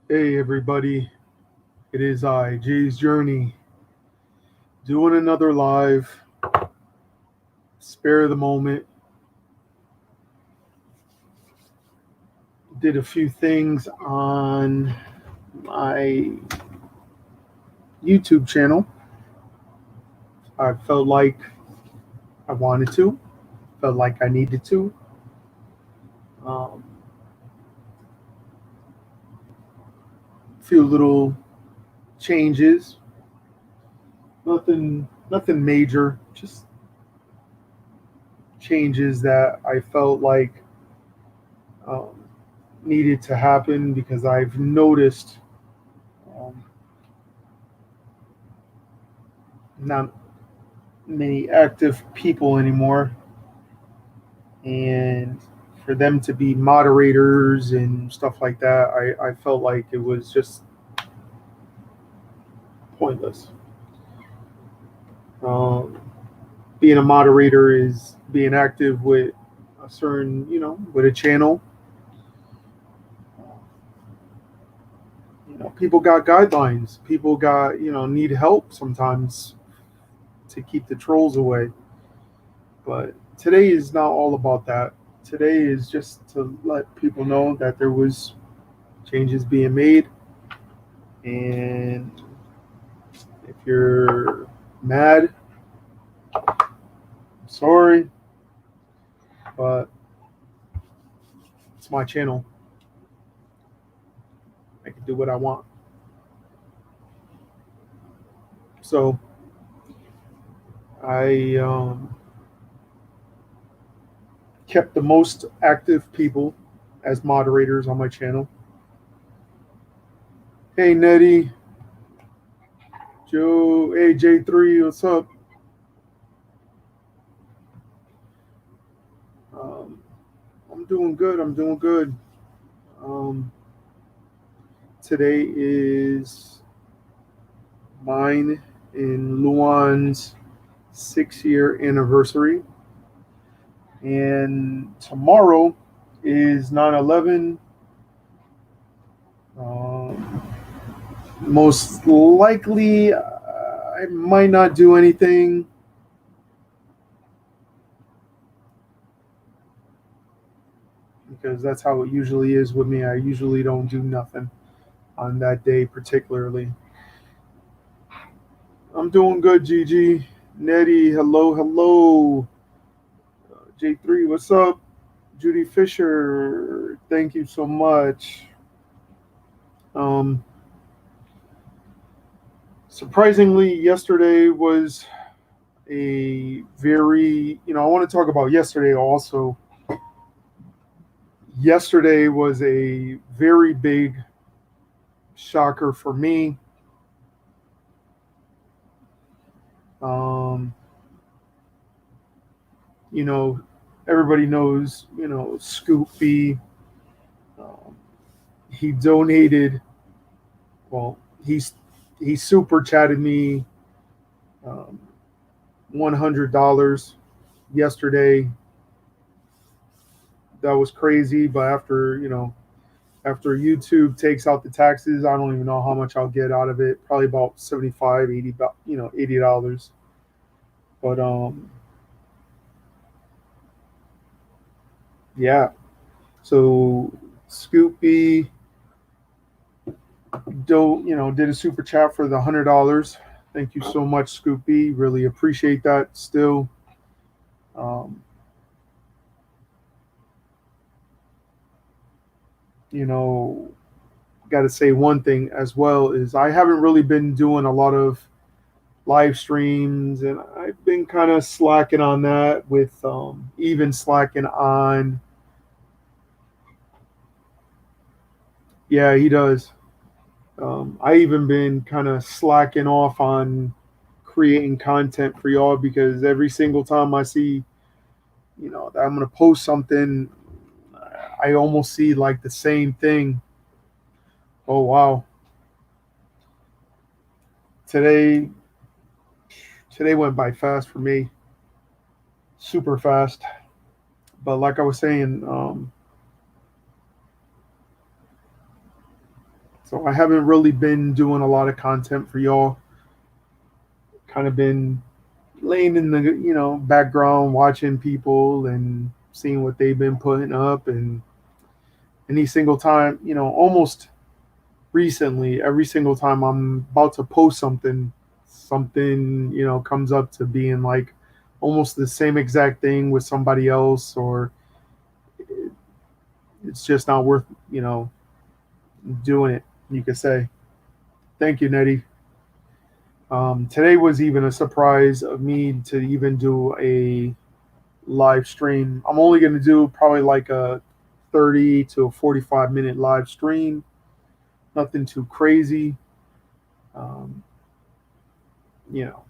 Hey everybody, it is I, Jay's Journey, doing another live. Spare the moment. Did a few things on my YouTube channel. I felt like I wanted to, felt like I needed to. Um, few little changes, nothing major, just changes that I felt like um, needed to happen because I've noticed um, not many active people anymore, and for them to be moderators and stuff like that, I felt like it was just pointless. Um, being a moderator is being active with a certain, with a channel. People got guidelines. People got, need help sometimes to keep the trolls away. But today is not all about that. Today is just to let people know that there was changes being made, and if you're mad, sorry, but it's my channel. I can do what I want. So I kept the most active people as moderators on my channel. Hey, Nettie, Joe, hey, J3, what's up? Um, I'm doing good. I'm doing good. Um, today is mine and Luanne's 6-year anniversary. And tomorrow is 9/11. Um, most likely, I might not do anything because that's how it usually is with me. I usually don't do nothing on that day, particularly. I'm doing good, Gigi. Nettie, hello, hello. J3, what's up? Judy Fisher, thank you so much. Um, surprisingly, yesterday was a very, I want to talk about yesterday also. Yesterday was a very big shocker for me. Um, you know, everybody knows, Scoopy. Um, he donated, well, he super chatted me um, $100 yesterday. That was crazy, but after YouTube takes out the taxes, I don't even know how much I'll get out of it. Probably about 75, 80, $80. But yeah. So Scoopy did a super chat for the $100. Thank you so much, Scoopy. Really appreciate that still. Um, you know, got to say one thing as well is I haven't really been doing a lot of live streams, and I've been kind of slacking on that with even slacking on. Yeah, he does. I even been kind of slacking off on creating content for y'all because every single time I see, that I'm gonna post something, I almost see like the same thing. Oh wow, today today went by fast for me, super fast. But like I was saying, So I haven't really been doing a lot of content for y'all. Kind of been laying in the background, watching people and seeing what they've been putting up. And any single time, almost recently, every single time I'm about to post something comes up to being like almost the same exact thing with somebody else, or it's just not worth doing it, you could say. Thank you, Nettie. Today was even a surprise of me to even do a live stream. I'm only going to do probably like a 30 to a 45-minute live stream. Nothing too crazy. Um, you know,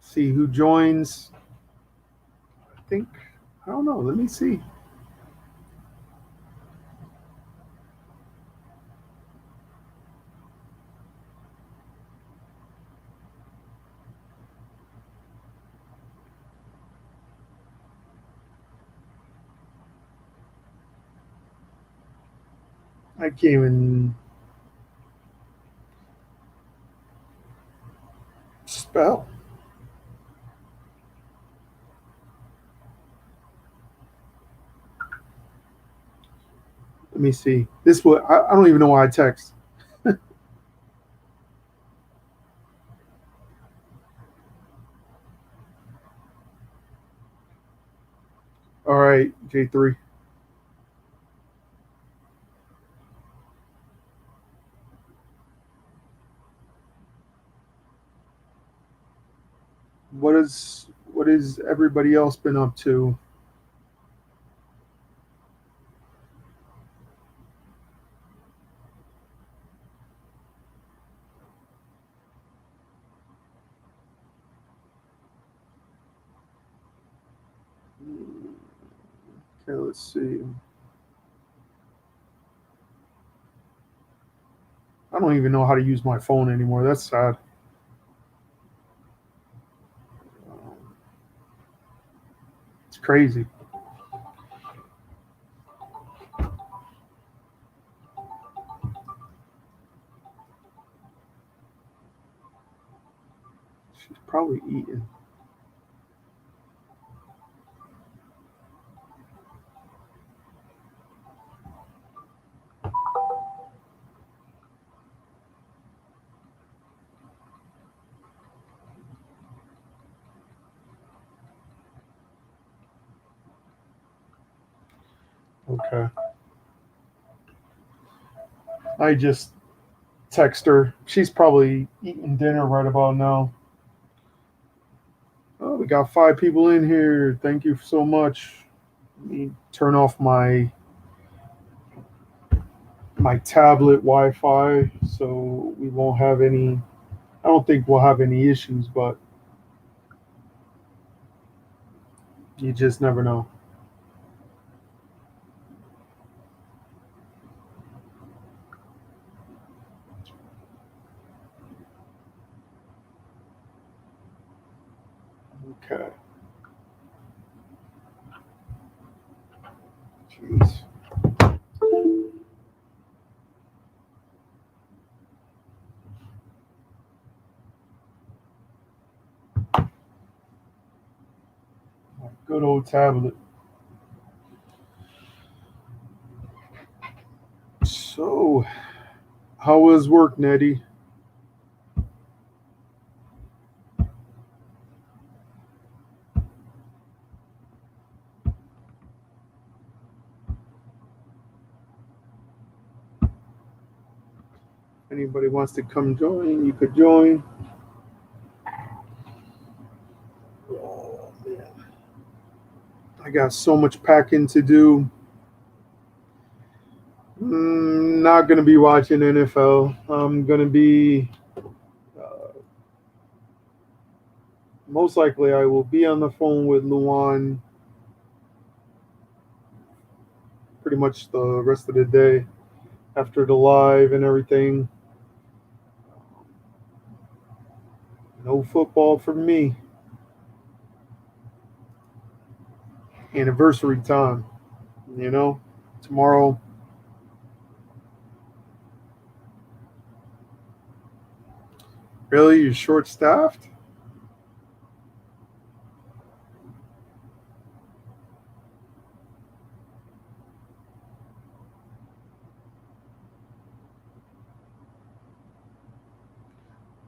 see who joins. I think, I don't know. Let me see. I can't even spell. Let me see. This what I don't even know why I text. All right, J3. What is everybody else been up to? Okay, let's see. I don't even know how to use my phone anymore. That's sad. It's crazy. She's probably eating. Okay. I just text her. She's probably eating dinner right about now. Oh, we got 5 people in here. Thank you so much. Let me turn off my tablet Wi-Fi so we won't have any. I don't think we'll have any issues, but you just never know. Okay. Jeez. My good old tablet. So, how was work, Nettie? Anybody wants to come join, you could join. Oh man, I got so much packing to do. Not gonna be watching NFL. I'm gonna be uh, most likely I will be on the phone with Luanne pretty much the rest of the day after the live and everything. No football for me. Anniversary time, you know. Tomorrow Really, you're short staffed?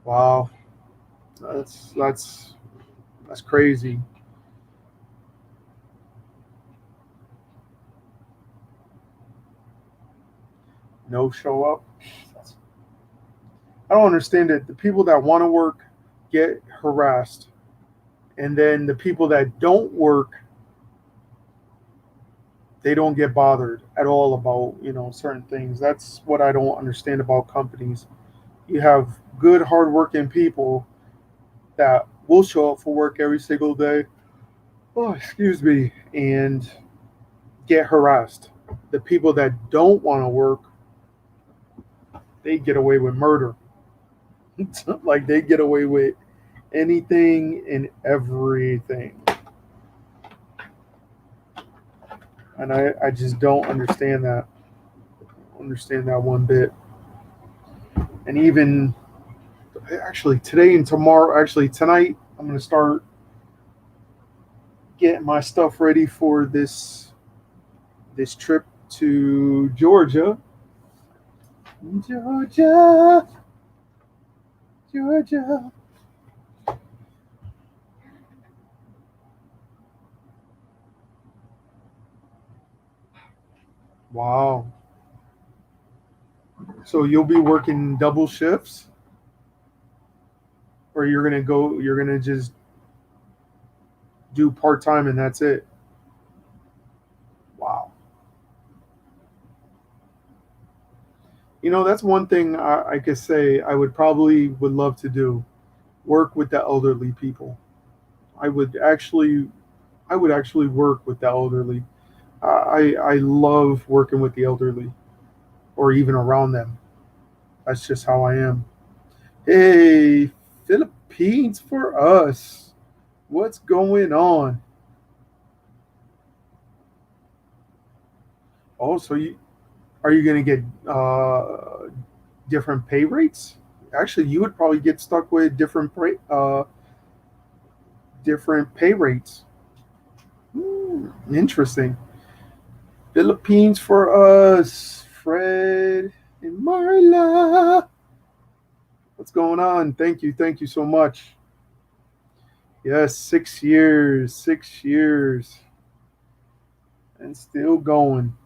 Wow, that's that's crazy. No show up. I don't understand it. The people that want to work get harassed, and then the people that don't work, they don't get bothered at all about certain things. That's what I don't understand about companies. You have good, hardworking people that will show up for work every single day. Oh, excuse me, and get harassed. The people that don't want to work, they get away with murder. Like they get away with anything and everything. And I just don't understand that. Understand that one bit. And even actually today and tomorrow, actually tonight, I'm gonna start getting my stuff ready for this trip to Georgia. Georgia, Georgia. Wow. So you'll be working double shifts, or you're gonna just do part time and that's it. Wow. That's one thing I could say I would love to do. Work with the elderly people. I would actually I would actually work with the elderly. I love working with the elderly or even around them. That's just how I am. Hey, Philippines for us. What's going on? Oh, so are you going to get different pay rates? Actually, you would probably get stuck with different pay rates. Interesting. Philippines for us, Fred and Marla. What's going on? Thank you so much. Yes, 6 years, 6 years, and still going.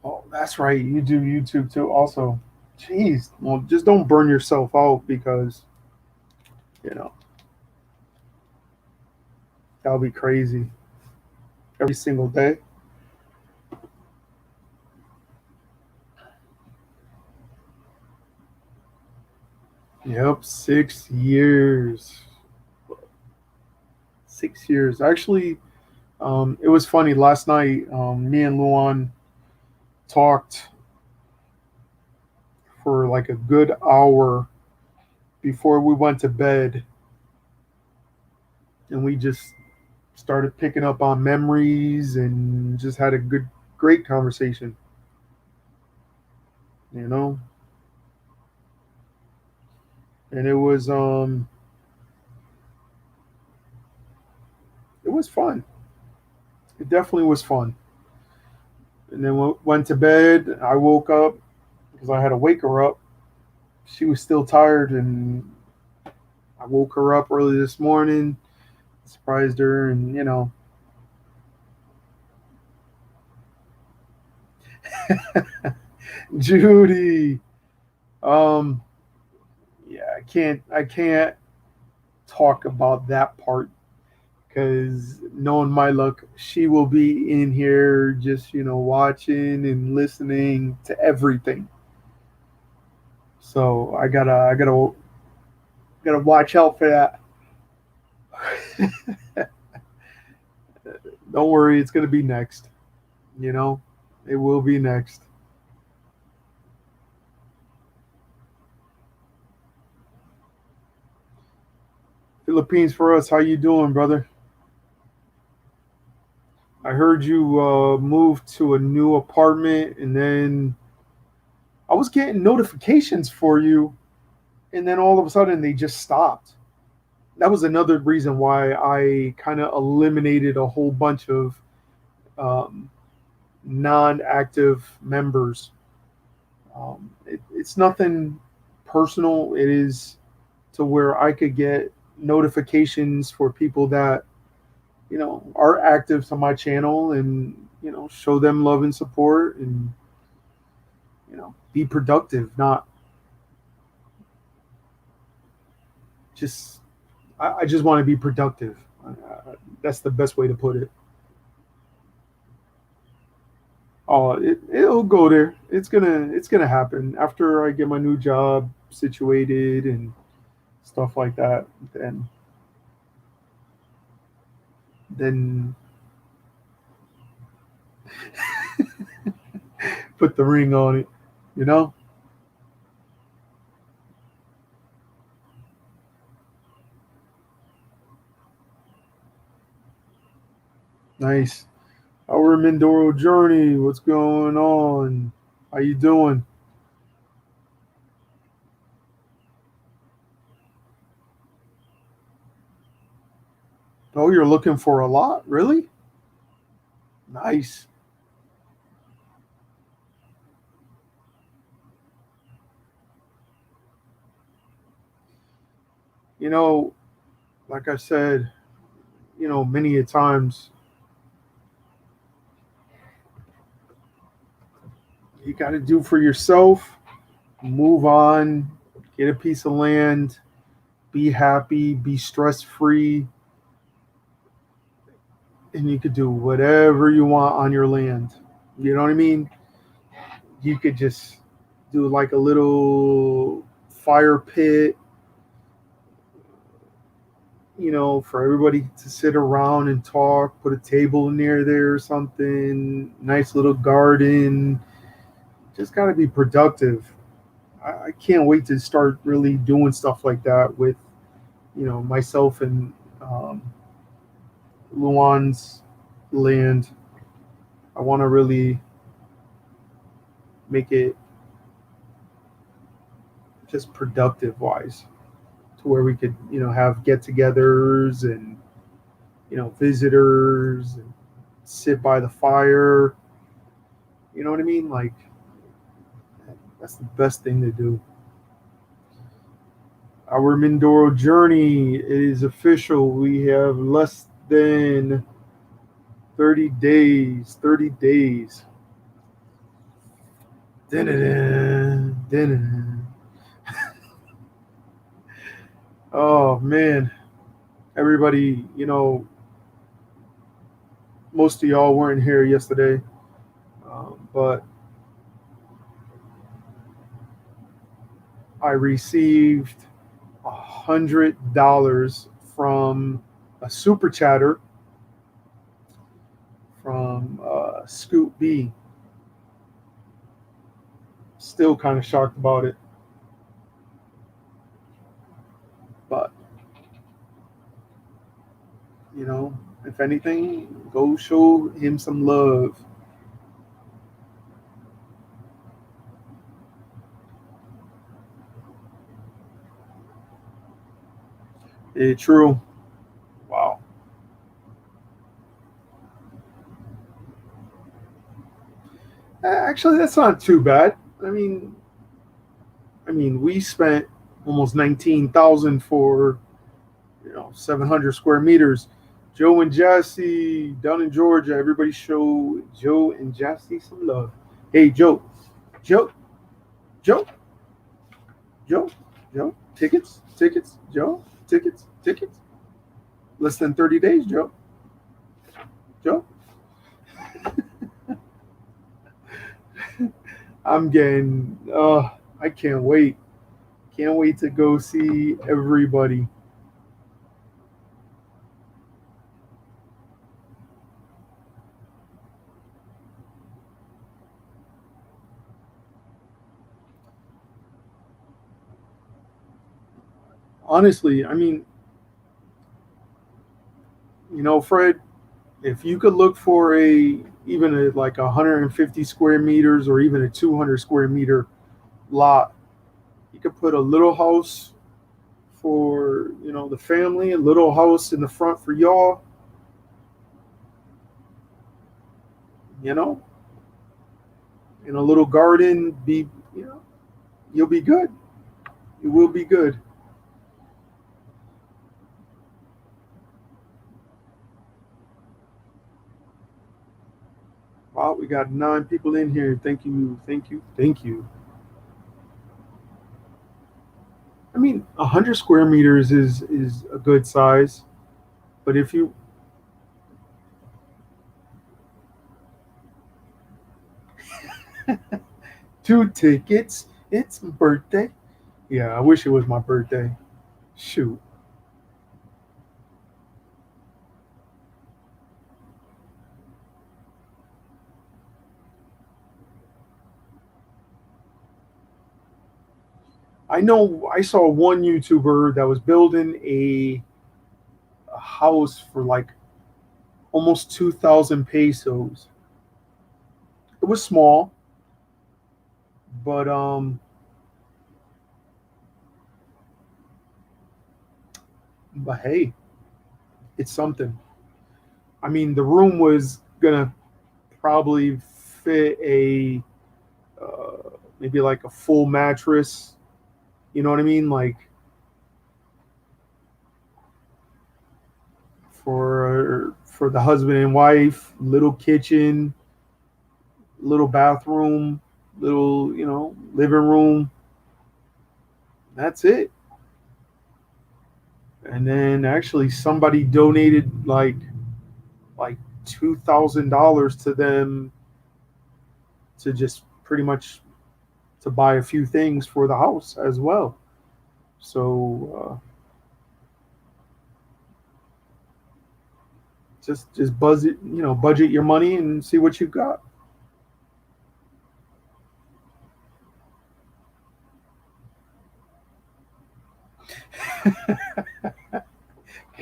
Oh, that's right. You do YouTube too, also. Jeez, well, just don't burn yourself out because you know that'll be crazy every single day. Yep, 6 years. 6 years. Actually, it was funny last night. Me and Luanne talked for like a good hour before we went to bed, and we just started picking up on memories and just had a great conversation. You know, and it was fun. It definitely was fun. And then went to bed. I woke up because I had to wake her up. She was still tired, and I woke her up early this morning, surprised her, and Judy. Um, yeah, I can't talk about that part because knowing my luck, she will be in here just watching and listening to everything. So I gotta watch out for that. Don't worry, it's gonna be next. You know, it will be next. Philippines for us. How you doing, brother? I heard you moved to a new apartment, and then I was getting notifications for you, and then all of a sudden they just stopped. That was another reason why I kind of eliminated a whole bunch of um, non-active members. It's nothing personal. It is to where I could get notifications for people that are active to my channel, and show them love and support, and be productive, not just I just want to be productive. That's the best way to put it. Oh, it'll go there. It's gonna happen after I get my new job situated and stuff like that. Then put the ring on it. You know, nice. Our Mindoro journey. What's going on? How you doing? Oh, you're looking for a lot, really? Nice. You know, like I said, many a times you got to do for yourself. Move on, get a piece of land, be happy, be stress free, and you could do whatever you want on your land. You know what I mean? You could just do like a little fire pit, for everybody to sit around and talk, put a table near there or something, nice little garden. Just got to be productive. I can't wait to start really doing stuff like that with, myself and Luanne's land. I want to really make it just productive wise, to where we could, have get-togethers and visitors, and sit by the fire. You know what I mean? Like, that's the best thing to do. Our Mindoro journey is official. We have less than 30 days. 30 days. Dun-dun-dun, dun-dun-dun. Oh man, everybody, most of y'all weren't here yesterday, but I received $100 from a super chatter from Scoop B. Still kind of shocked about it, but if anything, go show him some love. True. Wow. Actually, that's not too bad. I mean, we spent almost 19,000 for 700 square meters. Joe and Jassy down in Georgia. Everybody show Joe and Jassy some love. Hey, Joe, Joe, Joe, Joe, Joe. Tickets, tickets, Joe. Tickets, tickets. Less than 30 days, Joe. Joe. I'm getting. I can't wait. Can't wait to go see everybody. Honestly, I mean, Fred. If you could look for like 150 square meters or even a 200 square meter lot, you could put a little house for the family, a little house in the front for y'all, you know, in a little garden. You know, you'll be good. You will be good. Wow, we got 9 people in here. Thank you, thank you, thank you. I mean, 100 square meters is a good size, but if you 2 tickets, it's my birthday. Yeah, I wish it was my birthday. Shoot, I know. I saw one YouTuber that was building a house for like almost 2,000 pesos. It was small, but hey, it's something. I mean, the room was gonna probably fit a maybe like a full mattress. You know what I mean? Like for the husband and wife, little kitchen, little bathroom, little living room. That's it. And then actually somebody donated like $2,000 to them to just pretty much to buy a few things for the house as well. So just budget your money and see what you got.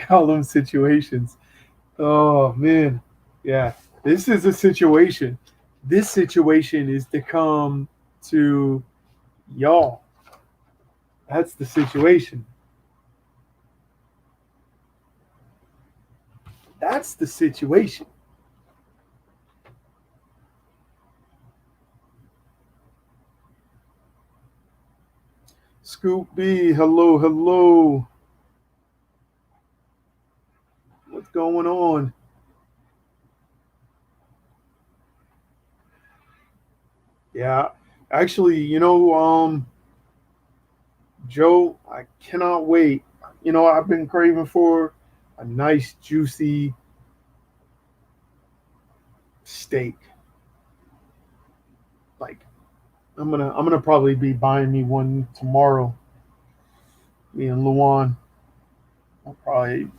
Call them situations. Oh man, yeah. This is a situation. This situation is to come to y'all. That's the situation. That's the situation. Scoop B, hello, hello. What's going on? Yeah, actually, Joe, I cannot wait. I've been craving for a nice, juicy steak. Like I'm gonna probably be buying me one tomorrow. Me and Luanne, I'll probably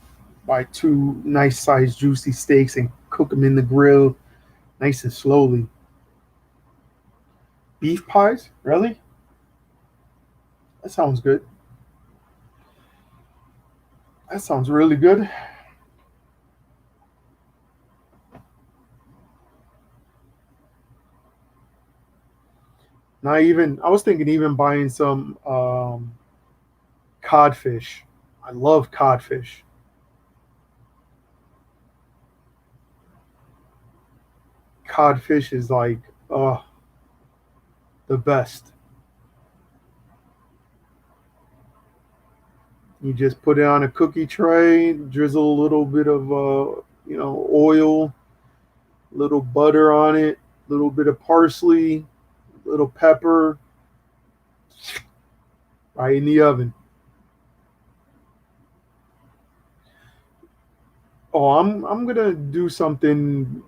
buy 2 nice sized juicy steaks and cook them in the grill, nice and slowly. Beef pies, really? That sounds good. That sounds really good. Not even. I was thinking even buying some codfish. I love codfish. Codfish is like the best. You just put it on a cookie tray, drizzle a little bit of oil, little butter on it, little bit of parsley, little pepper, right in the oven. Oh, I'm gonna do something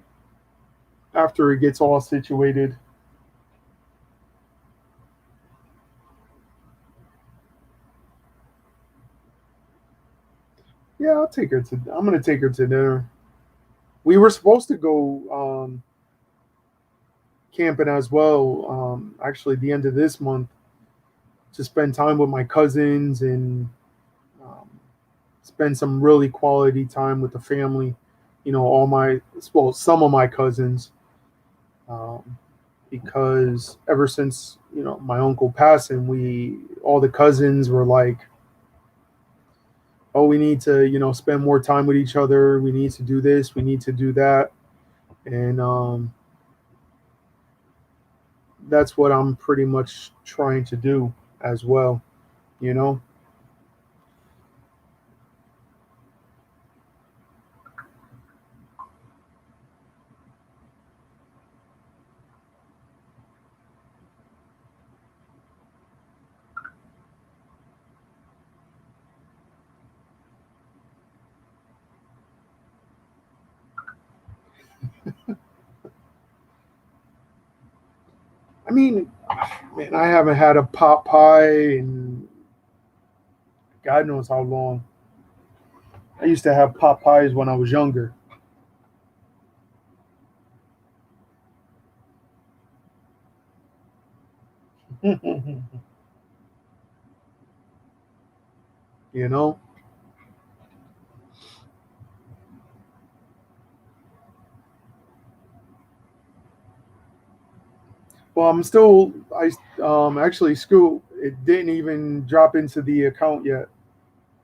after it gets all situated. Yeah, I'll take her to. I'm gonna take her to dinner. We were supposed to go camping as well. Actually, the end of this month to spend time with my cousins and um, spend some really quality time with the family. all my, well, some of my cousins, um, because ever since my uncle passing, we all the cousins were like, oh, we need to spend more time with each other. We need to do this. We need to do that, and that's what I'm pretty much trying to do as well. You know, I mean, man, I haven't had a pot pie in God knows how long. I used to have pot pies when I was younger. you know. Well, I'm still. I actually school. It didn't even drop into the account yet,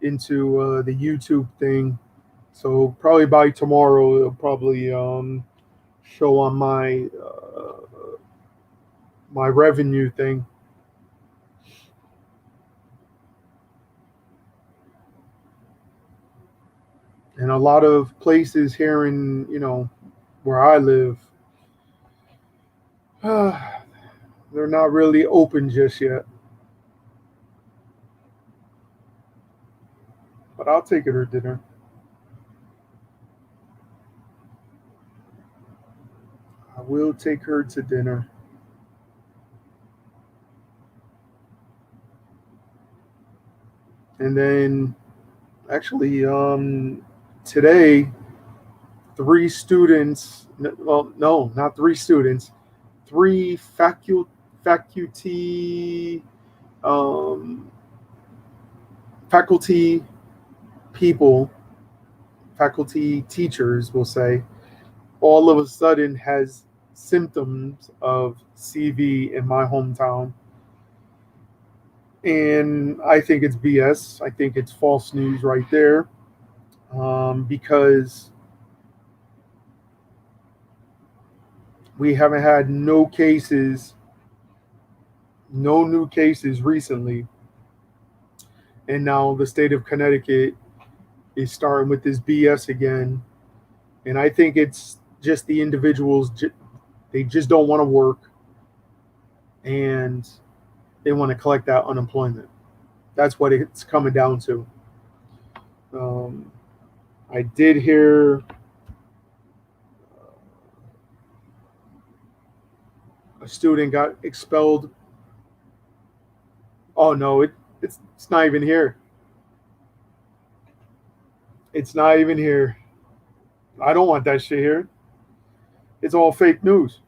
into the YouTube thing. So probably by tomorrow, it'll probably show on my revenue thing. And a lot of places here in where I live, they're not really open just yet. But I'll take her to dinner. I will take her to dinner. And then actually, today, three students, well, no, not three students, three faculty, um, faculty people, faculty teachers will say, all of a sudden has symptoms of CV in my hometown. And I think it's BS. I think it's false news right there, because we haven't had no new cases recently. And now the state of Connecticut is starting with this BS again. And I think it's just the individuals, they just don't want to work and they want to collect that unemployment. That's what it's coming down to. Um, I did hear a student got expelled. Oh no, it's not even here. It's not even here. I don't want that shit here. It's all fake news.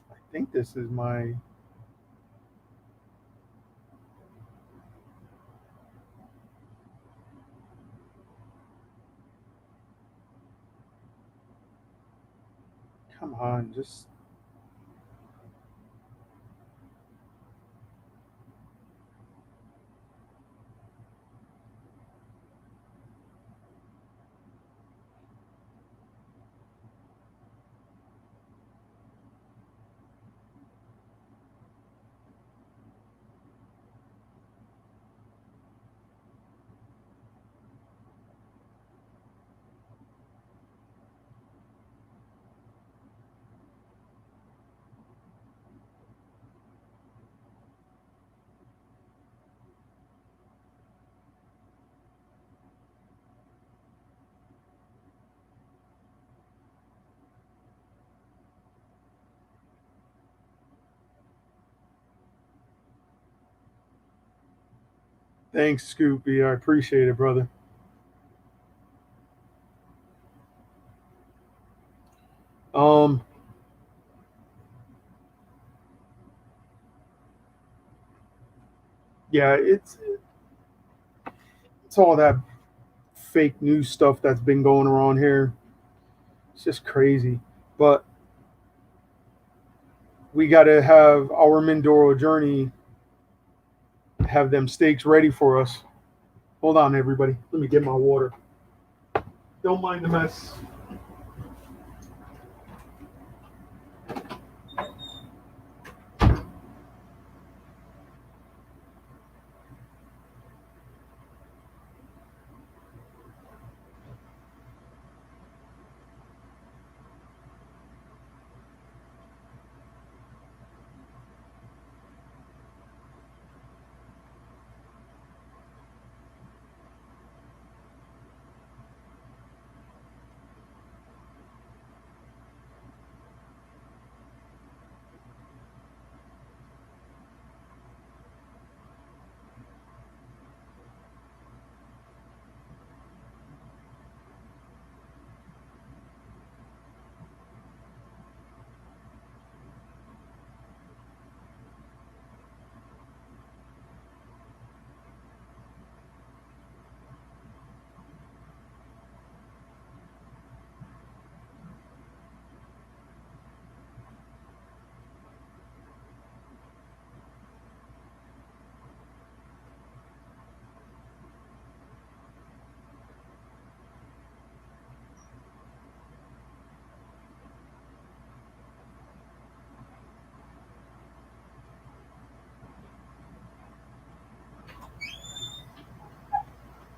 I think this is my. Come on, just. Thanks, Scoopy. I appreciate it, brother. Um, yeah, it's all that fake news stuff that's been going around here. It's just crazy. But we got to have our Mindoro journey, have them steaks ready for us. Hold on, everybody. Let me get my water. Don't mind the mess.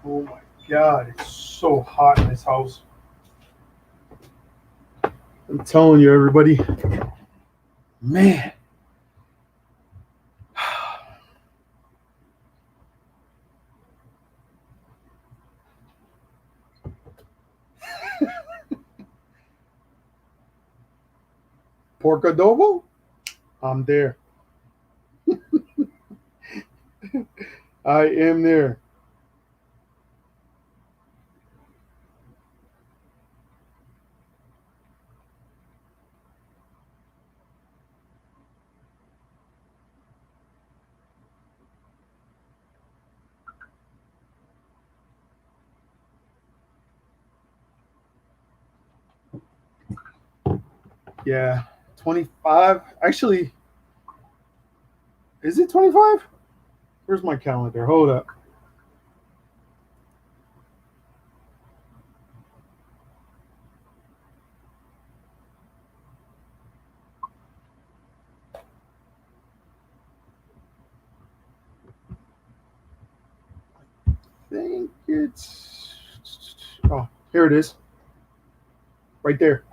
Oh my God, it's so hot in this house. I'm telling you, everybody. Man. Pork adobo? I'm there. I am there. Yeah. 25. Actually, is it 25? Where's my calendar? Hold up. I think it's. Oh, here it is. Right there.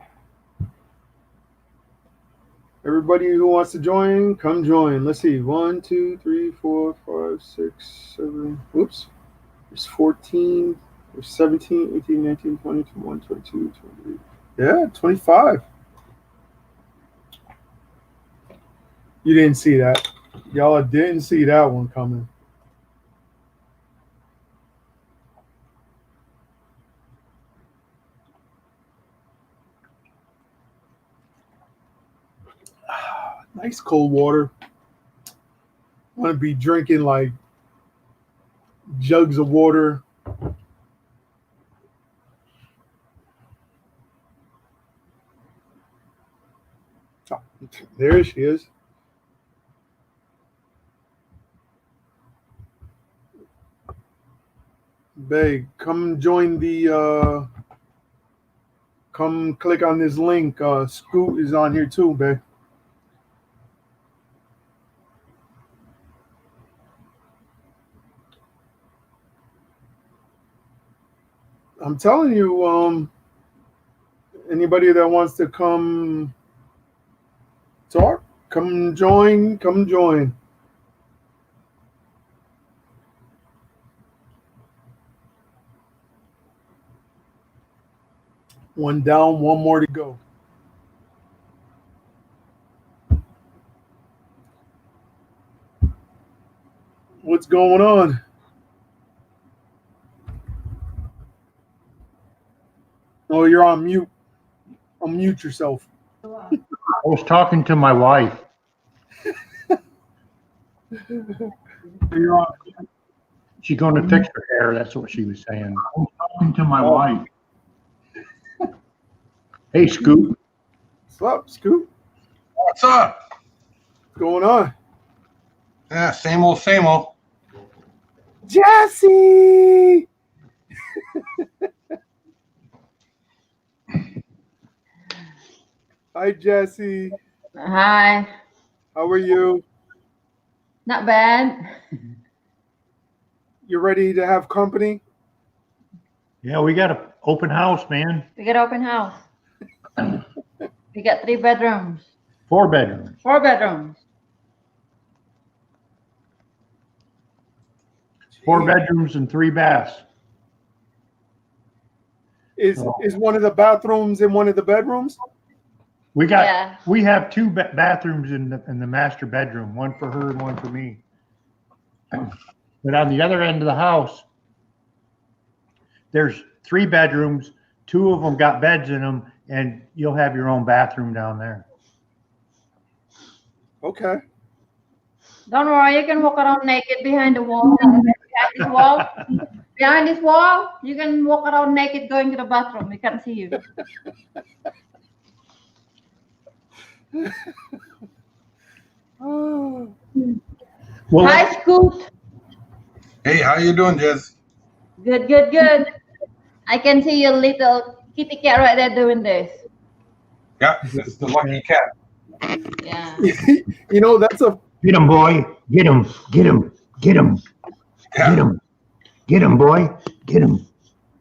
Everybody who wants to join, come join. Let's see. 1, 2, 3, 4, 5, 6, 7. Oops. There's 14. There's 17, 18, 19, 20, 21, 22, 23. Yeah, 25. You didn't see that. Y'all didn't see that one coming. Nice cold water. Want to be drinking like jugs of water. Oh, there she is. Babe, come join the come click on this link. Scoot is on here too, babe. I'm telling you, anybody that wants to come talk, come join, come join. One down, one more to go. What's going on? Oh, you're on mute. Unmute yourself. I was talking to my wife. You're on. She's going to fix her hair. That's what she was saying. I'm talking to my wife. Hey, Scoop. What's up, Scoop? What's up? What's going on? Yeah, same old, same old. Jesse! Hi, Jesse. Hi. How are you? Not bad. You ready to have company? Yeah, we got an open house, man. We got open house. We got 3 bedrooms. 4 bedrooms. 4 bedrooms. 4 bedrooms and 3 baths. Is one of the bathrooms in one of the bedrooms? We got. Yeah. We have 2 bathrooms in the master bedroom, one for her and one for me. But on the other end of the house, there's 3 bedrooms. 2 of them got beds in them, and you'll have your own bathroom down there. Okay. Don't worry, you can walk around naked behind the wall. Behind this wall, you can walk around naked going to the bathroom. We can't see you. Oh. Well, Hi, Scoot. Hey, how you doing, Jez? Good, good, good. I can see your little kitty cat right there doing this. Yeah, it's the lucky cat. Yeah. You know, that's a get him, boy. Get him. Get him. Get him. Yeah. Get him. Get him, boy. Get him.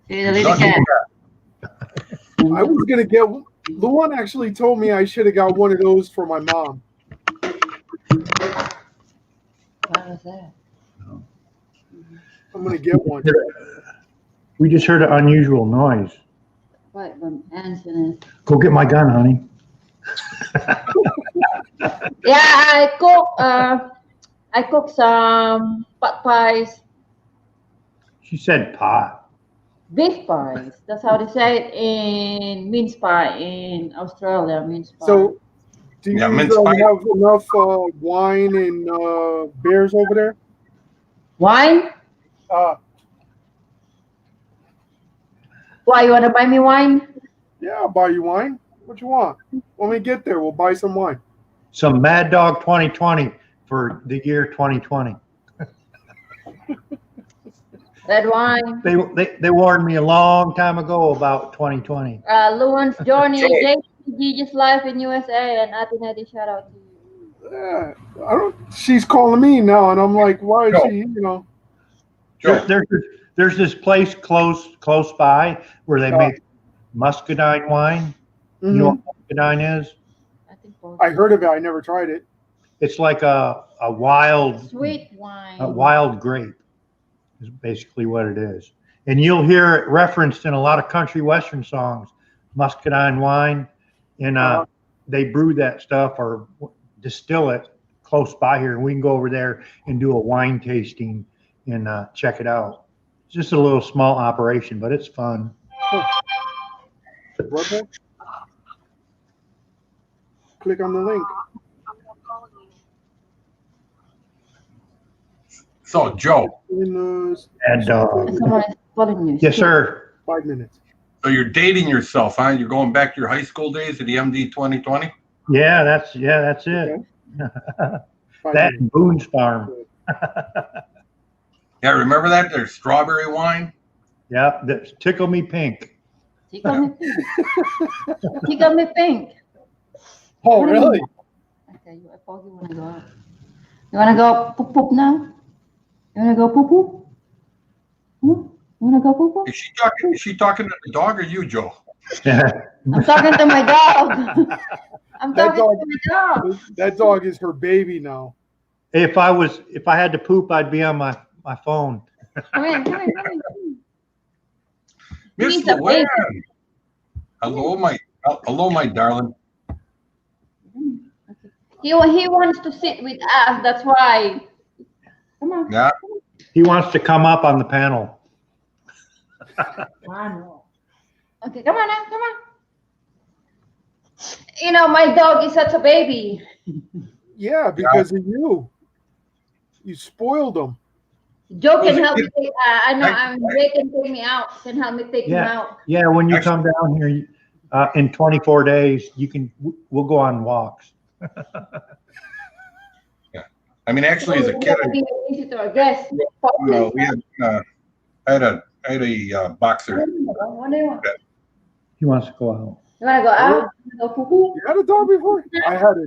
See the little Lucky cat. I was gonna get Luanne actually told me I should have got one of those for my mom. What was that? I'm gonna get one. We just heard an unusual noise. What from Anson? Go get my gun, honey. Yeah, I cook some pot pies, She said pot. beef pies. That's how they say it in mince pie in Australia. Mince pie. So, do you Yeah, mince pie. have enough wine and beers over there? Wine? Why you wanna buy me wine? Yeah, I'll buy you wine. What you want? When we get there, we'll buy some wine. Some Mad Dog 2020 for the year 2020. Red wine. They warned me a long time ago about 2020. Luanne's journey, Jesus life in USA, and Atinadi, shout out to you. Yeah, I don't. She's calling me now, and I'm like, why is Joe. she? You know. Joe. There's this place close by where they make muscadine wine. You know what muscadine is? I think both. I heard of it. I never tried it. It's like a wild Sweet wine. a wild grape is basically what it is. And you'll hear it referenced in a lot of country western songs, muscadine wine. And they brew that stuff or distill it close by here. And we can go over there and do a wine tasting and check it out. It's just a little small operation, but it's fun. Brother, click on the link. So, Joe, In And Someone is calling you. yes, sir. 5 minutes. so you're dating yourself, huh? You're going back to your high school days at the MD 2020? Yeah, that's it. Okay. 5 That minutes. and Boone's Farm. Yeah, remember that? There's strawberry wine. Yeah, that's Tickle Me Pink. Tickle me pink. Tickle me pink. Oh, really? Okay, I thought you wanna go out. You wanna go poop poop now? You wanna go poop poop? You wanna go poop poop? Is she talking to the dog or you, Joe? I'm talking to my dog. I'm That talking dog- to my dog. That dog is her baby now. If I had to poop, I'd be on my phone. Come in, come in, come in. Miss He's a Luanne. baby. Hello, my darling. He wants to sit with us. That's why. Come on. Yeah. He wants to come up on the panel. Okay, come on now, come on. You know, my dog is such a baby. Yeah, because of you. You spoiled him. Joe can Those help me kids- take, Jay can take me out, can help me take him Yeah. out. Yeah, when you Actually- come down here in 24 days, we'll go on walks. I mean, actually, as a kid, Be a visitor, guest. we had I had a boxer. What do you want? He wants to go out. You wanna go out? You wanna go poo-poo? You had a dog before? I had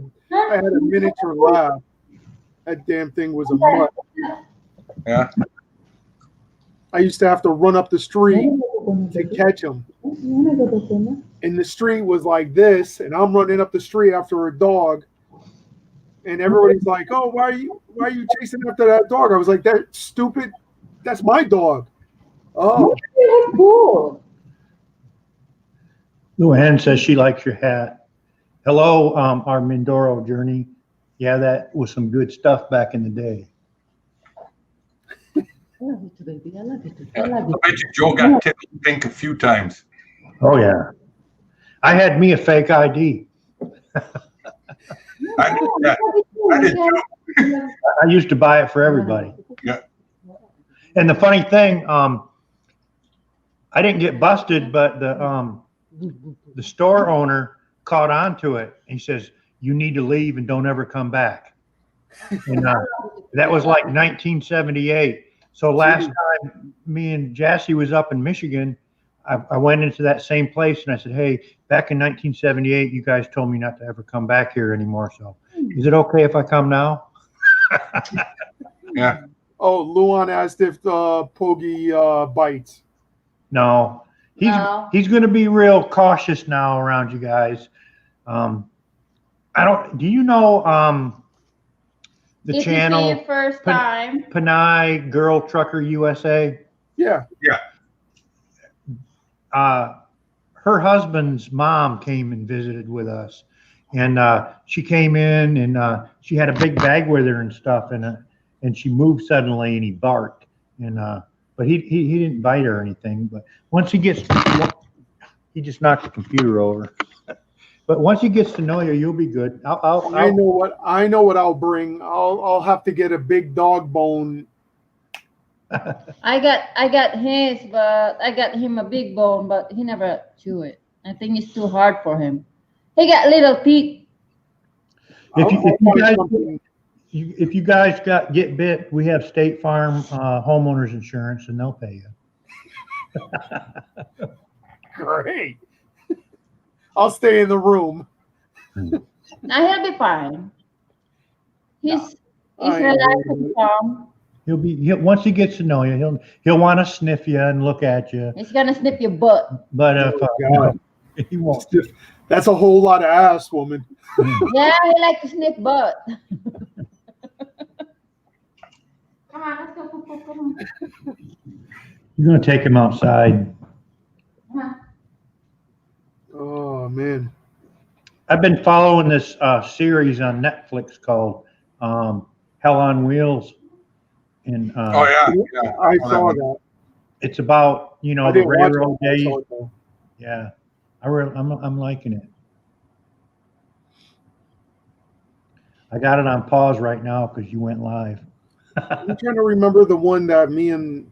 a miniature lab. That damn thing was a mutt. Yeah. I used to have to run up the street to catch him. You wanna go to Puma? And the street was like this, and I'm running up the street after a dog. And everybody's like, "Oh, why are you chasing after that dog?" I was like, "That stupid, that's my dog." Oh, You were cool. Luanne says she likes your hat. Hello, our Mindoro journey. Yeah, that was some good stuff back in the day. I love you too, baby. I love you too. I I love you. bet you Joe got tickled pink a few times. Oh yeah. I had me a fake ID. I did that. I did too. I used to buy it for everybody. Yeah. And the funny thing, I didn't get busted, but the store owner caught on to it. He says, "You need to leave and don't ever come back." And that was like 1978. So last time me and Jassy was up in Michigan, I went into that same place and I said, "Hey, back in 1978, you guys told me not to ever come back here anymore. So is it okay if I come now?" Yeah. oh, Luan asked if Pogi bites. No, No. he's going to be real cautious now around you guys. Do you know the If channel you see your first time, Panay Girl Trucker USA? Yeah, Her husband's mom came and visited with us, and she came in and she had a big bag with her and stuff, and she moved suddenly and he barked, and but he didn't bite her or anything. But once he just knocked the computer over. But once he gets to know you, you'll be good. I know what I'll bring. I'll have to get a big dog bone. I got his, but I got him a big bone, but he never chew it. I think it's too hard for him. He got little teeth. If you, I'll if you find guys something. if you guys get bit, we have State Farm homeowners insurance, and they'll pay you. Great. I'll stay in the room. Now he'll be fine. He's I relaxed know. and calm. Once he gets to know you, he'll want to sniff you and look at you. He's gonna snip your butt. But if Oh, God. he won't. That's a whole lot of ass, woman. Yeah, he like to snip butt. Come on, let's go. Come on. You're gonna take him outside. Come on. Oh man. I've been following this series on Netflix called Hell on Wheels, and Oh yeah. I saw that. it's about I the didn't watch it. railroad I days. saw it, though. Yeah, I'm liking it. I got it on pause right now because you went live. I'm trying to remember the one that me and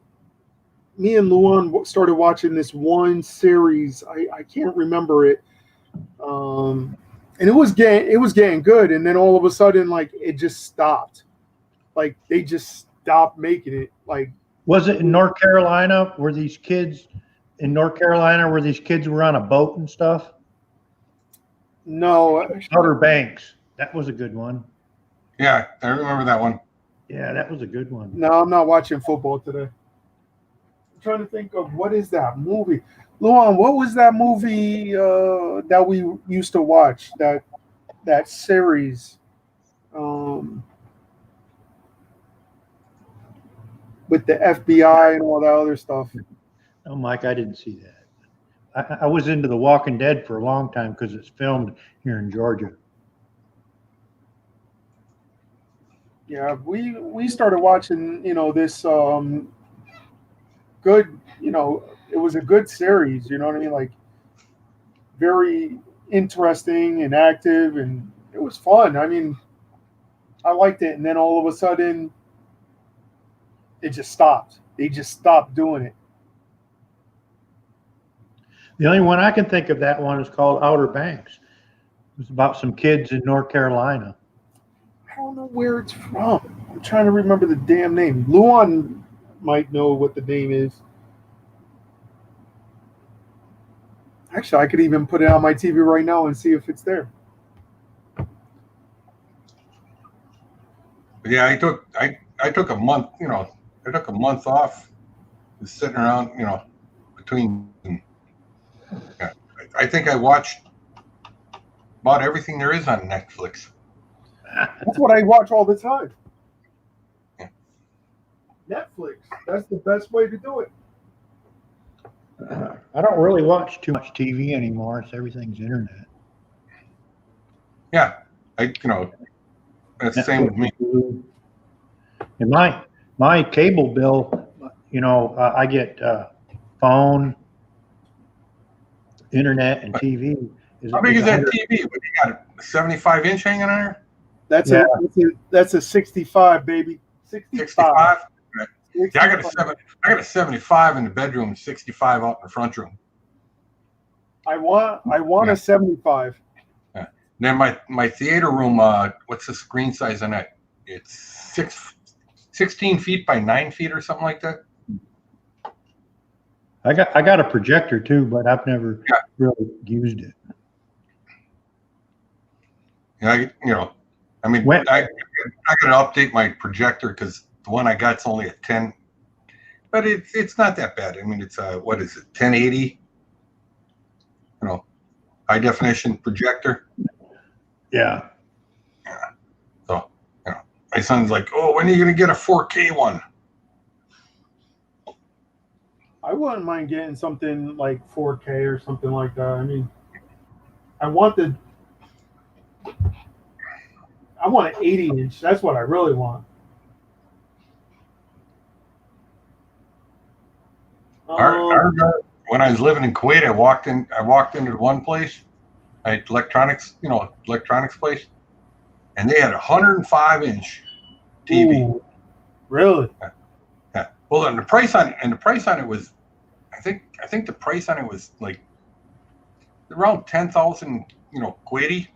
Luan started watching this one series. I can't remember it. And it was getting good, and then all of a sudden, like, it just stopped. Like, they just stopped making it. Like, Was it in North Carolina where these kids were on a boat and stuff? no, Outer Banks. That was a good one. Yeah, I remember that one. Yeah, that was a good one. no, I'm not watching football today. I'm trying to think of what is that movie. Luan, what was that movie that we used to watch? That series, with the FBI and all that other stuff. Oh, Mike, I didn't see that. I was into The Walking Dead for a long time because it's filmed here in Georgia. Yeah, we started watching, this good, it was a good series, you know what I mean? Like, very interesting and active, and it was fun. I mean, I liked it. And then all of a sudden, it just stopped. They just stopped doing it. The only one I can think of that one is called Outer Banks. It was about some kids in North Carolina. I don't know where it's from. I'm trying to remember the damn name. Luanne might know what the name is. Actually, I could even put it on my TV right now and see if it's there. Yeah, I took a month, I took a month off, just sitting around, between. Yeah, I think I watched about everything there is on Netflix. That's what I watch all the time. Yeah. Netflix. That's the best way to do it. I don't really watch too much TV anymore. It's everything's internet. Yeah, that's the same with me. And my cable bill, I get phone, internet, and TV. How big is that TV? What, you got a 75-inch hanging on there? That's a 65, baby. 65. Yeah, I got a 75 in the bedroom, 65 out in the front room. I want a 75. Yeah. Then my theater room, what's the screen size on that? It's 16 feet by 9 feet or something like that. I got a projector too, but I've never really used it. Yeah, I mean, I got to update my projector because the one I got's only a 10, but it's not that bad. I mean, it's what is it, 1080? High definition projector. Yeah. So, my son's like, "Oh, when are you gonna get a 4K one?" I wouldn't mind getting something like 4K or something like that. I mean, I want an 80-inch. That's what I really want. I remember when I was living in Kuwait, I walked into one place, electronics place, and they had a 105-inch TV. Ooh, really? Yeah. Well, and the price on it was, I think the price on it was like around 10,000, Kuwaiti,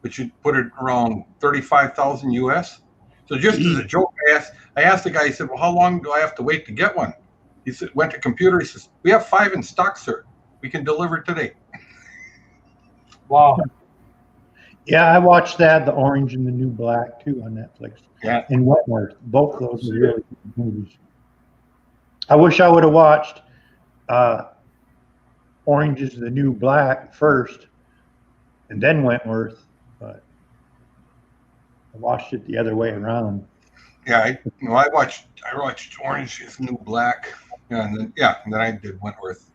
which would put it around 35,000 US. So just as a joke, I asked the guy. He said, "Well, how long do I have to wait to get one?" He said, "Went to computer." He says, "We have 5 in stock, sir. We can deliver today." Wow. Yeah, I watched that, The Orange and the New Black, too, on Netflix. Yeah. And Wentworth. Both of those are really good movies. I wish I would have watched Orange is the New Black first, and then Wentworth, but I watched it the other way around. Yeah, I watched Orange is the New Black, and then I did Wentworth.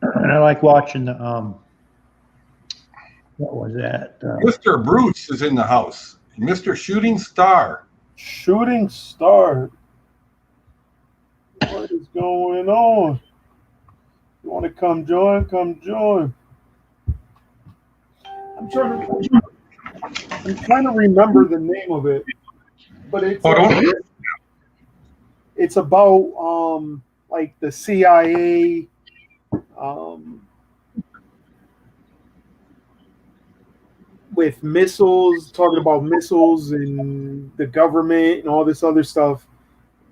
And I like watching the what was that? Mr. Bruce is in the house. Mr. Shooting Star. Shooting Star. What is going on? You want to come join? Come join. I'm trying to remember the name of it, but it's about like the CIA, with missiles, talking about missiles and the government and all this other stuff.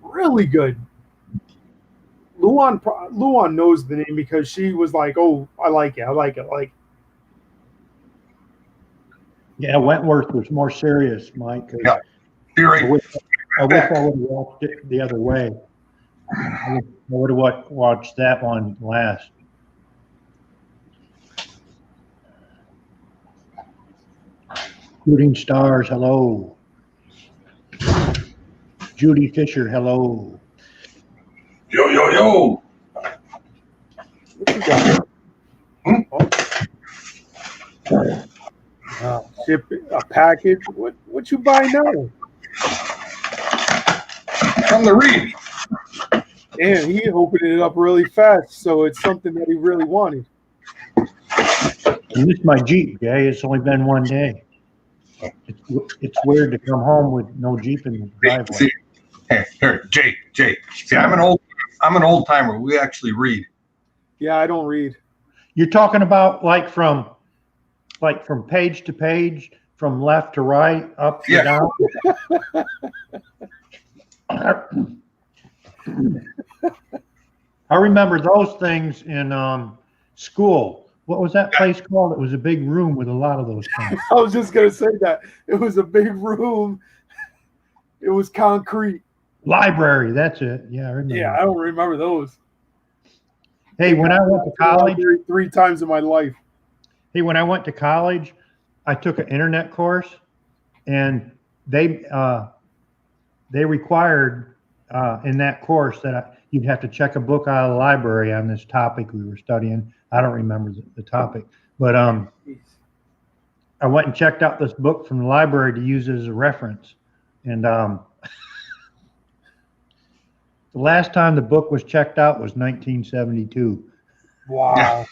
Really good. Luanne knows the name because she was like, "Oh, I like it." Yeah, Wentworth was more serious, Mike. Yeah, you're right. I wish I would have watched it the other way. I would have watched that one last. Shooting Stars, hello. Judy Fisher, hello. Yo, yo, yo. What you got? Ship a package. What you buy now? Come to read. Damn, he opened it up really fast, so it's something that he really wanted. And this is my Jeep, Jay. It's only been one day. It's it's weird to come home with no Jeep in the driveway. See, here, Jay. See, I'm an old timer. We actually read. Yeah, I don't read. You're talking about like from page to page, from left to right, up to Yeah. down. I remember those things in school. What was that place called? It was a big room with a lot of those things. I was just gonna say that. It was a big room. It was concrete. Library, that's it. Yeah, I remember. Yeah, I don't remember those. Hey, when I went to college, three times in my life. I took an internet course, and they required in that course that you'd have to check a book out of the library on this topic we were studying. I don't remember the topic, but I went and checked out this book from the library to use it as a reference, and the last time the book was checked out was 1972. Wow.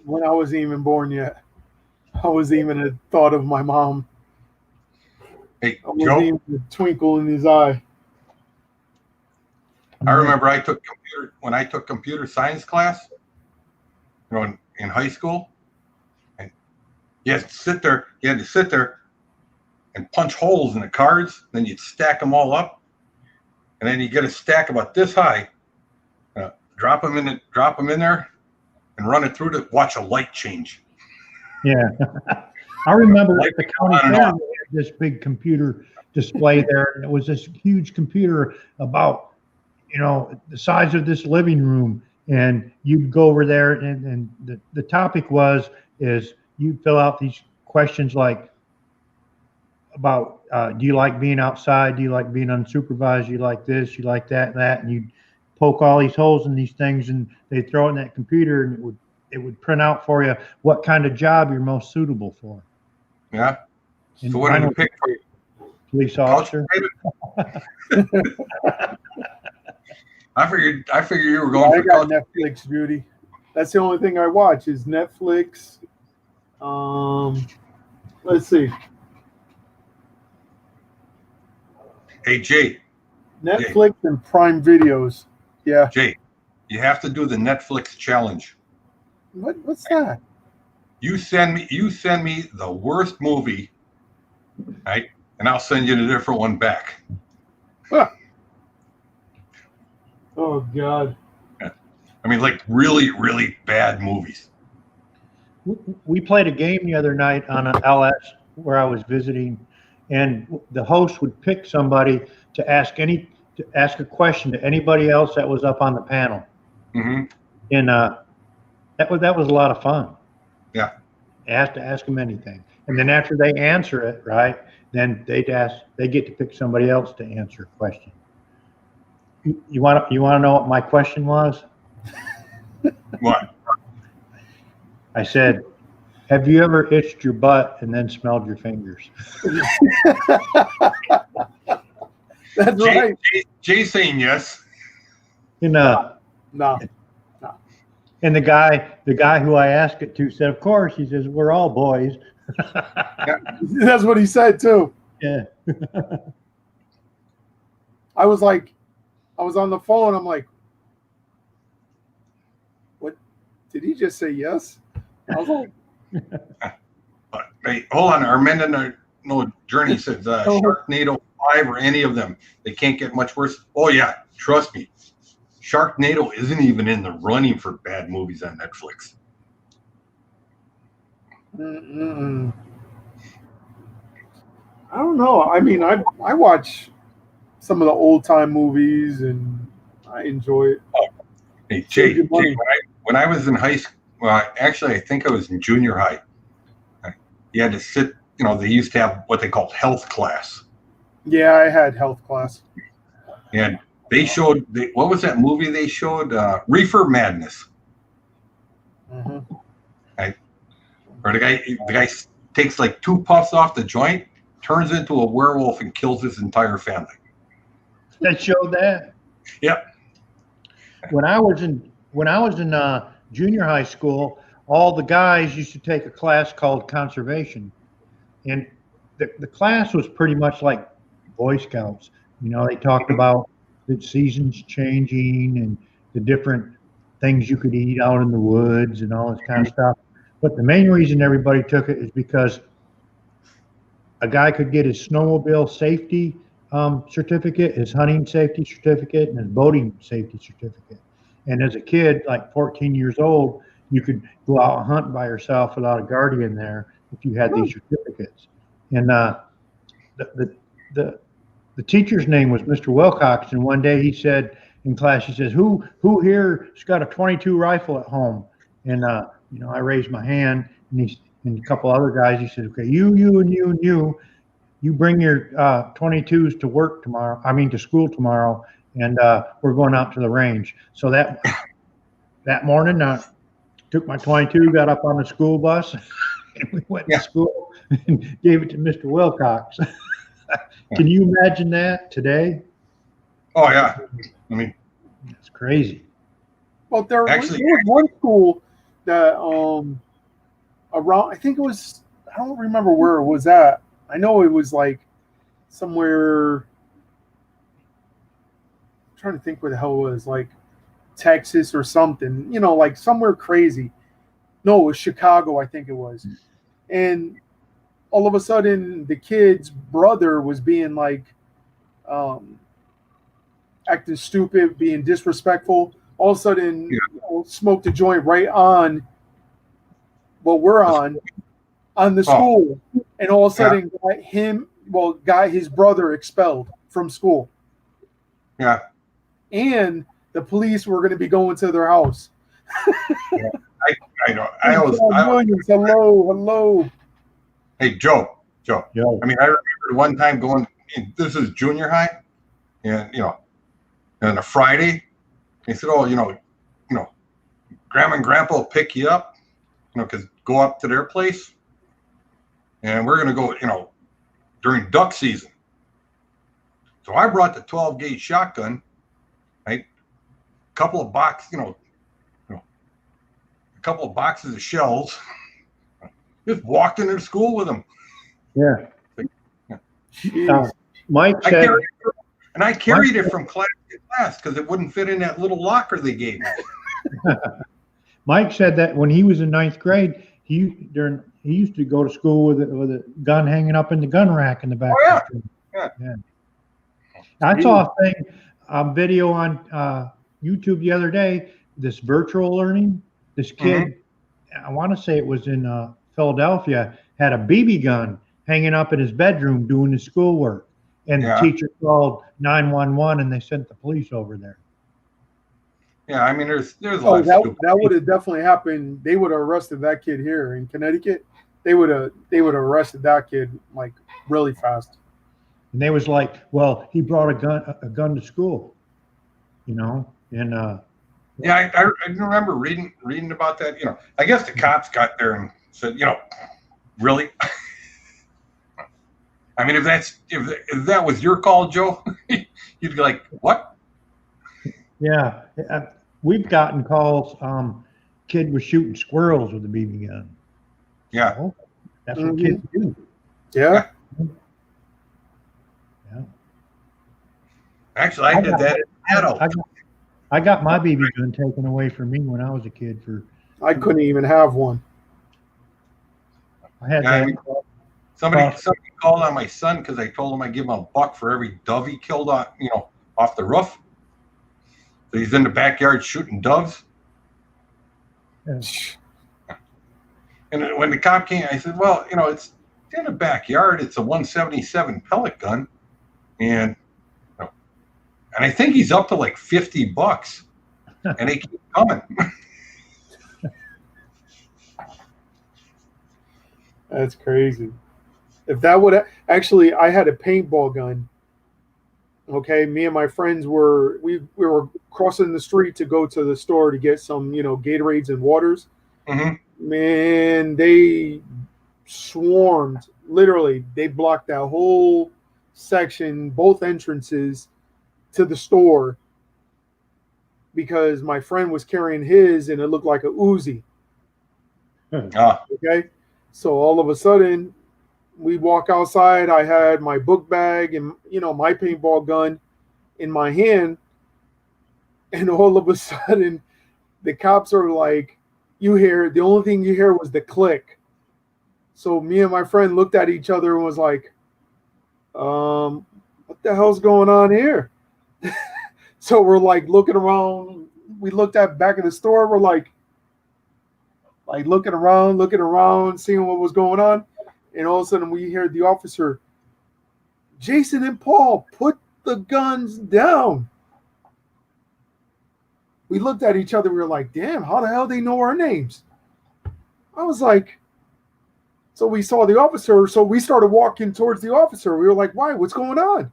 When I wasn't even born yet. I wasn't even a thought of my mom. Hey, I wasn't Joe. even a twinkle in his eye. I remember when I took computer science class, in high school, and you had to sit there and punch holes in the cards, then you'd stack them all up, and then you get a stack about this high, drop them in there, and run it through to watch a light change. Yeah. I remember Like at the county on and fair, off. they had this big computer display there, and it was this huge computer about, the size of this living room. And you'd go over there, and the topic is you fill out these questions like about, do you like being outside? Do you like being unsupervised? You like this? You like that? And you'd poke all these holes in these things, and they'd throw it in that computer, and it would print out for you what kind of job you're most suitable for. Yeah. And So what did you pick for your police couch officer? potato? I figured you were I going for got couch. Netflix, Beauty. That's the only thing I watch is Netflix. Let's see. Hey, Jay, Netflix and Prime Videos. Yeah. Jay, you have to do the Netflix challenge. What's that? You send me the worst movie, right? And I'll send you the different one back. Huh. Oh God. I mean, like really, really bad movies. We played a game the other night on an LS where I was visiting, and the host would pick somebody to ask a question to anybody else that was up on the panel. Mm-hmm. And that was a lot of fun. Yeah. You have to ask them anything, and then after they answer it, right, then they get to pick somebody else to answer a question. You want to know what my question was? What? I said, have you ever itched your butt and then smelled your fingers? That's right. Jay saying yes. And No. and the guy who I asked it to said, of course. He says, we're all boys. That's what he said too. Yeah. I was on the phone. I'm like, what? Did he just say yes? I was like, Hey, hold on. Armenda no Journey says Sharknado 5 or any of them. They can't get much worse. Oh yeah, trust me. Sharknado isn't even in the running for bad movies on Netflix. mm-mm. I don't know. I mean, I watch some of the old time movies and I enjoy it. Hey, Save your Jay, money. when I was in high school, well, actually, I think I was in junior high. You had to sit, they used to have what they called health class. Yeah, I had health class. And they showed, what was that movie they showed? Reefer Madness. Mm-hmm. Where the guy takes like 2 puffs off the joint, turns into a werewolf, and kills his entire family. That showed that. Yep. When I was in junior high school, all the guys used to take a class called conservation, and the class was pretty much like Boy Scouts. You know, they talked about the seasons changing and the different things you could eat out in the woods and all this kind of stuff. But the main reason everybody took it is because a guy could get his snowmobile safety certificate, his hunting safety certificate, and his boating safety certificate. And as a kid, like 14 years old, you could go out and hunt by yourself without a guardian there if you had these certificates. And the teacher's name was Mr. Wilcox, and one day he said in class, he says, "Who here's got a 22 rifle at home?" And you know, I raised my hand, and a couple other guys. He said, "Okay, you, and you, and you bring your 22s to work tomorrow. I mean, to school tomorrow, and we're going out to the range." So that morning, took my 22, got up on the school bus, and we went to school and gave it to Mr. Wilcox. Can you imagine that today? Oh yeah, I mean, it's crazy. Well, there was one school that around, I think it was, I don't remember where it was at. I know it was like somewhere, I'm trying to think where the hell it was, like Texas or something, you know, like somewhere crazy. No, it was Chicago, I think it was. And all of a sudden, the kid's brother was being like, acting stupid, being disrespectful. All of a sudden, you know, smoked a joint right on what we're on the school, and all of a sudden got his brother expelled from school. Yeah. And the police were going to be going to their house. I know. Hello. Hey, Joe. I mean, I remember one time going, this is junior high, and, you know, on a Friday, they said, "Oh, you know, Grandma and Grandpa will pick you up, you know, because go up to their place, and we're gonna go, you know, during duck season." So I brought the 12 gauge shotgun, right? A couple of boxes of shells. Just walked into school with them. Yeah. Mike said, I carried it from class to class because it wouldn't fit in that little locker they gave me. Mike said that when he was in ninth grade, he used to go to school with a gun hanging up in the gun rack in the back. Oh, yeah. I saw a video on YouTube the other day. This virtual learning. This kid, I want to say it was in Philadelphia, had a BB gun hanging up in his bedroom doing his schoolwork, and the teacher called 911, and they sent the police over there. Yeah, I mean, there's a lot that would have definitely happened. They would have arrested that kid here in Connecticut. They would have arrested that kid like really fast. And they was like, "Well, he brought a gun to school," you know, and yeah, I remember reading about that. You know, I guess the cops got there and said, you know, really? I mean, if that was your call, Joe, you'd be like, what? Yeah, we've gotten calls. Kid was shooting squirrels with a BB gun. Yeah, so that's what kids do. Yeah. Actually, I did that as an adult. I got my BB gun taken away from me when I was a kid. I couldn't even have one. I had I mean, somebody called on my son because I told him I'd give him $1 for every dove he killed off the roof. So he's in the backyard shooting doves. Yeah. And when the cop came, I said, "Well, you know, it's in the backyard. It's a 177 pellet gun, and I think he's up to like $50, and they keep coming." That's crazy. If that would actually, I had a paintball gun. Okay, me and my friends we were crossing the street to go to the store to get some, you know, Gatorades and waters. Mm-hmm. Man, they swarmed. Literally, they blocked that whole section, both entrances to the store, because my friend was carrying his and it looked like a Uzi. Okay, so all of a sudden We walk outside. I had my book bag and my paintball gun in my hand, and all of a sudden, the cops are like, the only thing you hear was the click. So me and my friend looked at each other and was like, what the hell's going on here? So we're like looking around. We looked at back of the store. We're like looking around, seeing what was going on. And all of a sudden we hear the officer, Jason and Paul, put the guns down. We looked at each other. We were like, damn, how the hell they know our names? I was like, so we saw the officer. So we started walking towards the officer. We were like, why? What's going on?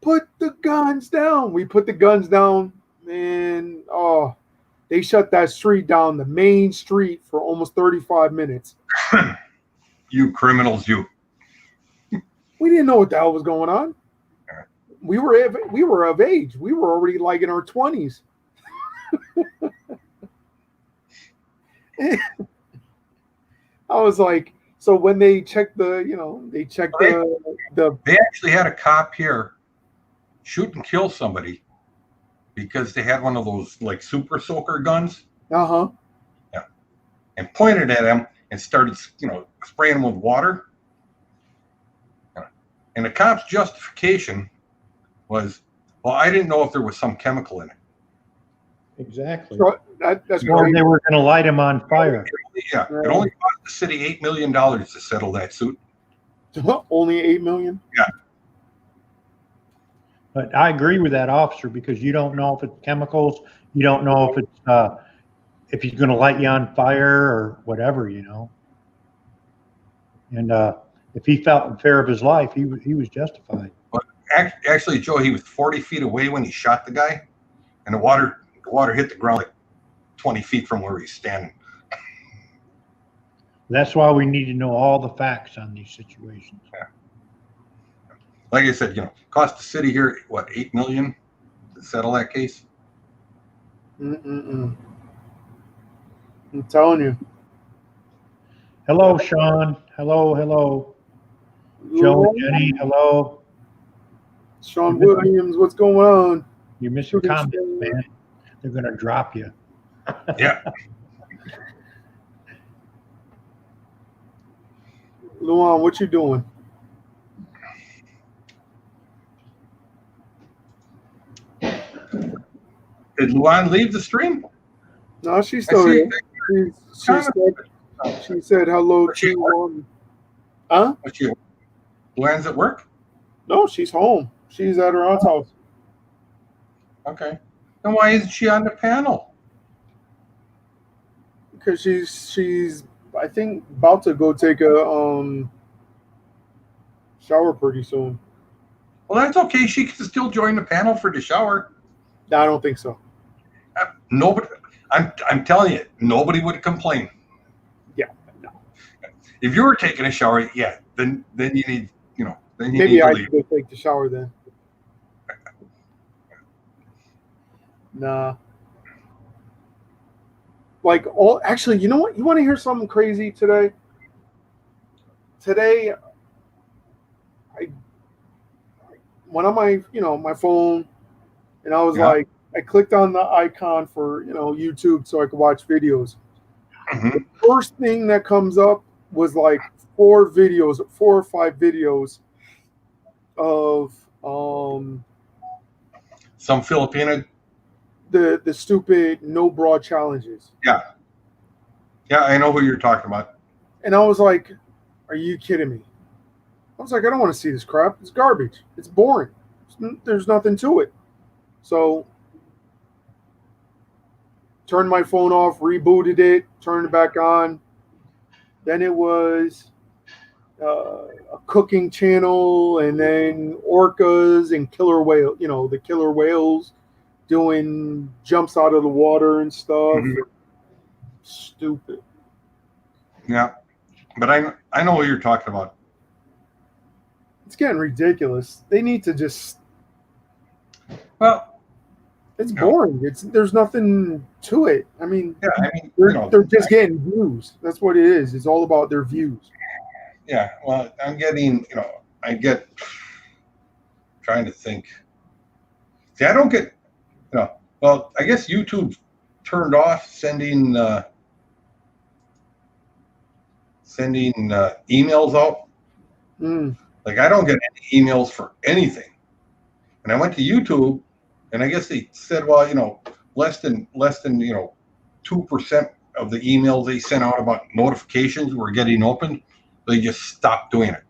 Put the guns down. We put the guns down. And they shut that street down, the main street, for almost 35 minutes. You criminals, you. We didn't know what the hell was going on. We were of age. We were already like in our 20s. I was like, so when they checked the They actually had a cop here shoot and kill somebody because they had one of those like super soaker guns. Yeah. And pointed at him and started, spraying him with water. And the cop's justification was, well, I didn't know if there was some chemical in it. Exactly. So that's Or great. they were going to light him on fire. Yeah, it only cost the city $8 million to settle that suit. Only $8 million. Yeah. But I agree with that officer, because you don't know if it's chemicals. You don't know if it's if he's going to light you on fire or whatever, And if he felt in fear of his life, he was justified. But actually, Joe, he was 40 feet away when he shot the guy, and the water hit the ground like 20 feet from where he's standing. That's why we need to know all the facts on these situations. Yeah. Like I said, cost the city here, what, $8 million to settle that case? I'm telling you. Hello, Sean. Hello. Joe and Jenny, hello. Sean Williams, what's going on? You're missing comments, man. They're going to drop you. Yeah. Luanne, what you doing? Did Luanne leave the stream? No, she's still here. She said hello to Huh? Luanne's at work? No, she's home. She's at her aunt's house. Okay. Then why isn't she on the panel? Because she's I think about to go take a shower pretty soon. Well, that's okay. She can still join the panel for the shower. I don't think so. Nobody. I'm telling you, nobody would complain. Yeah, no. If you were taking a shower, yeah, then you need, then you Maybe need to I leave. should go take the shower then. Nah. Actually, you know what? You want to hear something crazy today? Today, I went on my phone, and I was like, I clicked on the icon for, YouTube so I could watch videos. Mm-hmm. The first thing that comes up was like 4 or 5 videos of Some Filipina. the stupid no bra challenges. Yeah, I know who you're talking about. And I was like, are you kidding me? I was like, I don't want to see this crap. It's garbage. It's boring. There's nothing to it. So turned my phone off, rebooted it, turned it back on. Then it was a cooking channel, and then orcas and killer whale, the killer whales doing jumps out of the water and stuff. Mm-hmm. Stupid. Yeah, but I know what you're talking about. It's getting ridiculous. They need to just. Well, it's boring. There's nothing to it. I mean, yeah, they're just getting views. That's what it is. It's all about their views. Yeah, well, I'm getting, I get trying to think. See, I don't get, well, I guess YouTube turned off sending emails out. Mm. Like I don't get any emails for anything. And I went to YouTube, and I guess they said, well, less than 2% of the emails they sent out about notifications were getting opened. They just stopped doing it.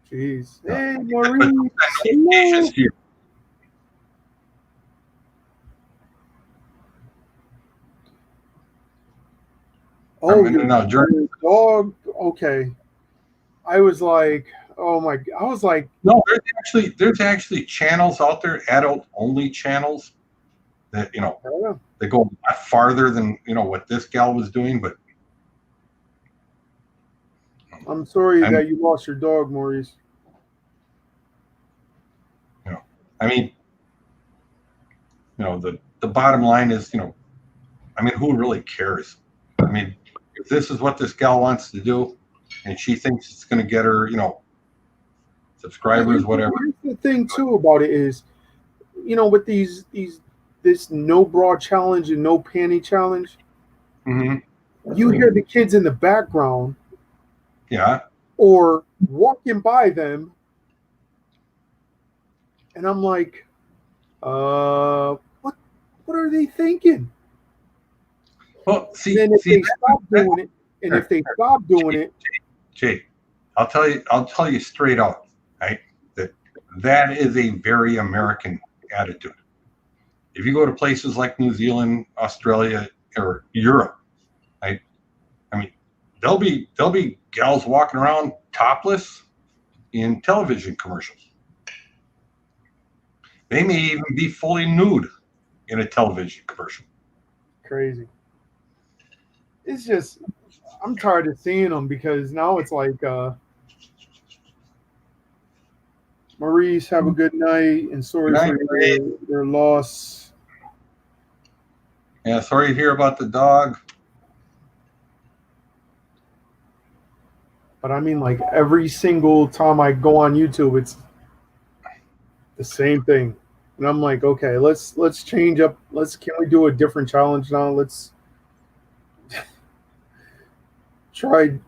Jeez. Yeah. Hey, But Maurice. notifications to you. Oh, No, your dog. Okay. I was like, oh my. I was like, no, there's actually channels out there, adult only channels that they go a lot farther than what this gal was doing. But I'm sorry that you lost your dog, Maurice. I mean, the bottom line is, I mean, who really cares? I mean, if this is what this gal wants to do, and she thinks it's going to get her, subscribers, whatever. Here's the thing too about it is, with this no bra challenge and no panty challenge, you hear the kids in the background, yeah, or walking by them, and I'm like, what are they thinking? Well, see, then if they stop doing it, and if they stop doing it, Jay, I'll tell you straight out, right? That is a very American attitude. If you go to places like New Zealand, Australia, or Europe, right? I mean, there'll be gals walking around topless in television commercials. They may even be fully nude in a television commercial. crazy. It's just, I'm tired of seeing them because now it's like, Maurice, have a good night, and sorry for your loss. Yeah, sorry to hear about the dog. But I mean, like every single time I go on YouTube, it's the same thing, and I'm like, okay, let's change up. Can we do a different challenge now? Let's try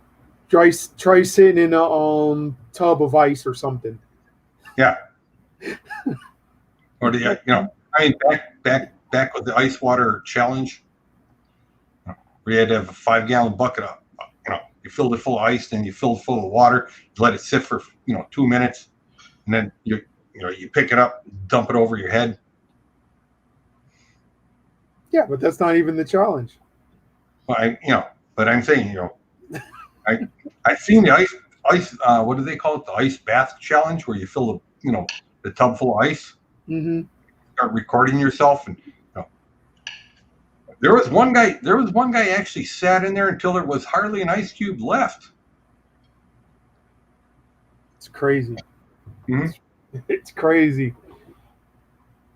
sitting in a tub of ice or something. Yeah. Or I mean, back with the ice water challenge, where you had to have a 5-gallon bucket up. You filled it full of ice, then you filled it full of water. You let it sit for 2 minutes, and then you pick it up, dump it over your head. Yeah, but that's not even the challenge. Well, but I'm saying, I've seen the ice. What do they call it? The ice bath challenge, where you fill the tub full of ice. Mm-hmm. Start recording yourself, and there was one guy actually sat in there until there was hardly an ice cube left. It's crazy. Mm-hmm. It's crazy.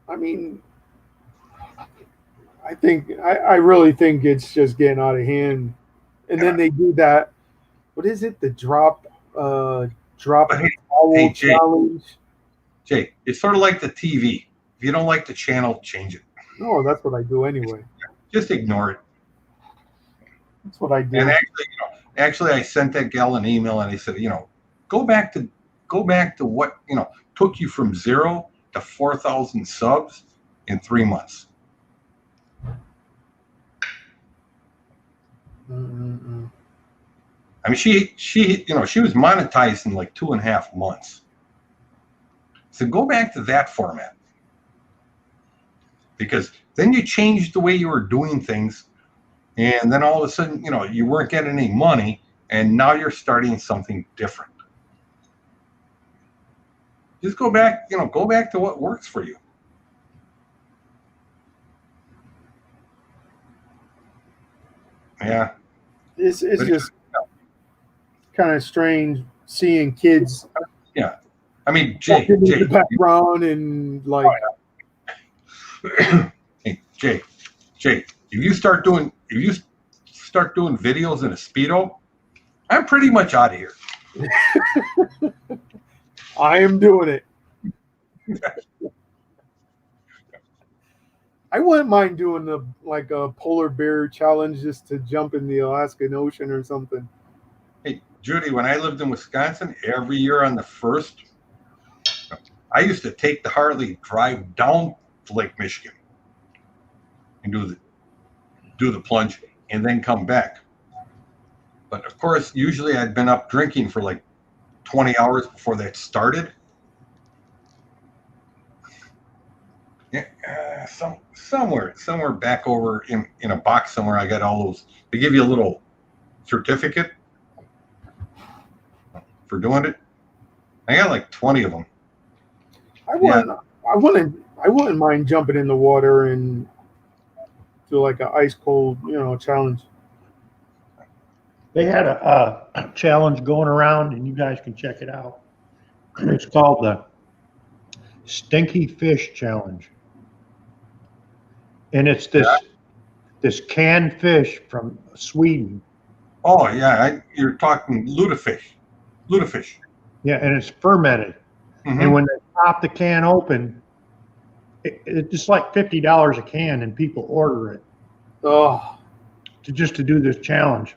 I mean, I really think it's just getting out of hand. And then they do that. What is it? The drop towel challenge. Jay, it's sort of like the TV. If you don't like the channel, change it. No, that's what I do anyway. Just ignore it. That's what I do. And actually, I sent that gal an email, and I said, go back to what took you from 0 to 4,000 subs in 3 months. Mm-mm-mm. I mean, she was monetized in like 2.5 months. So go back to that format, because then you changed the way you were doing things, and then all of a sudden, you weren't getting any money, and now you're starting something different. Just go back to what works for you. Yeah. It's just kind of strange seeing kids. Yeah. I mean, Jay, in the background and like. Hey, Jay, if you start doing videos in a Speedo, I'm pretty much out of here. I am doing it. I wouldn't mind doing a polar bear challenge just to jump in the Alaskan Ocean or something. Hey, Judy, when I lived in Wisconsin, every year on the 1st, I used to take the Harley, drive down to Lake Michigan, and do the plunge, and then come back. But of course, usually I'd been up drinking for like 20 hours before that started. Yeah, somewhere back over in a box somewhere, I got all those. They give you a little certificate for doing it. I got like 20 of them. I wouldn't mind jumping in the water and do like an ice cold, challenge. They had a challenge going around, and you guys can check it out. It's called the Stinky Fish Challenge. And it's this canned fish from Sweden. Oh yeah, you're talking lutefish. Yeah, and it's fermented. Mm-hmm. And when they pop the can open, it's just like $50 a can, and people order it. Oh, to do this challenge.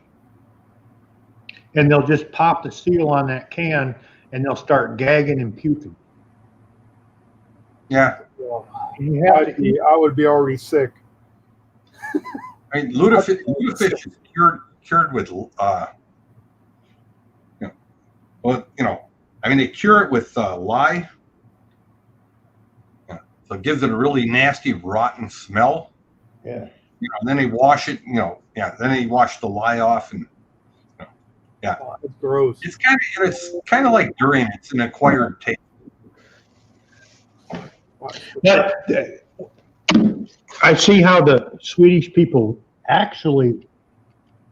And they'll just pop the seal on that can, and they'll start gagging and puking. Yeah. I would be already sick. I mean, lutefish is cured with, they cure it with lye. So it gives it a really nasty, rotten smell. Yeah. And then they wash it. Then they wash the lye off, and yeah, oh, it's gross. It's kind of like durian. It's an acquired taste. But I see how the Swedish people actually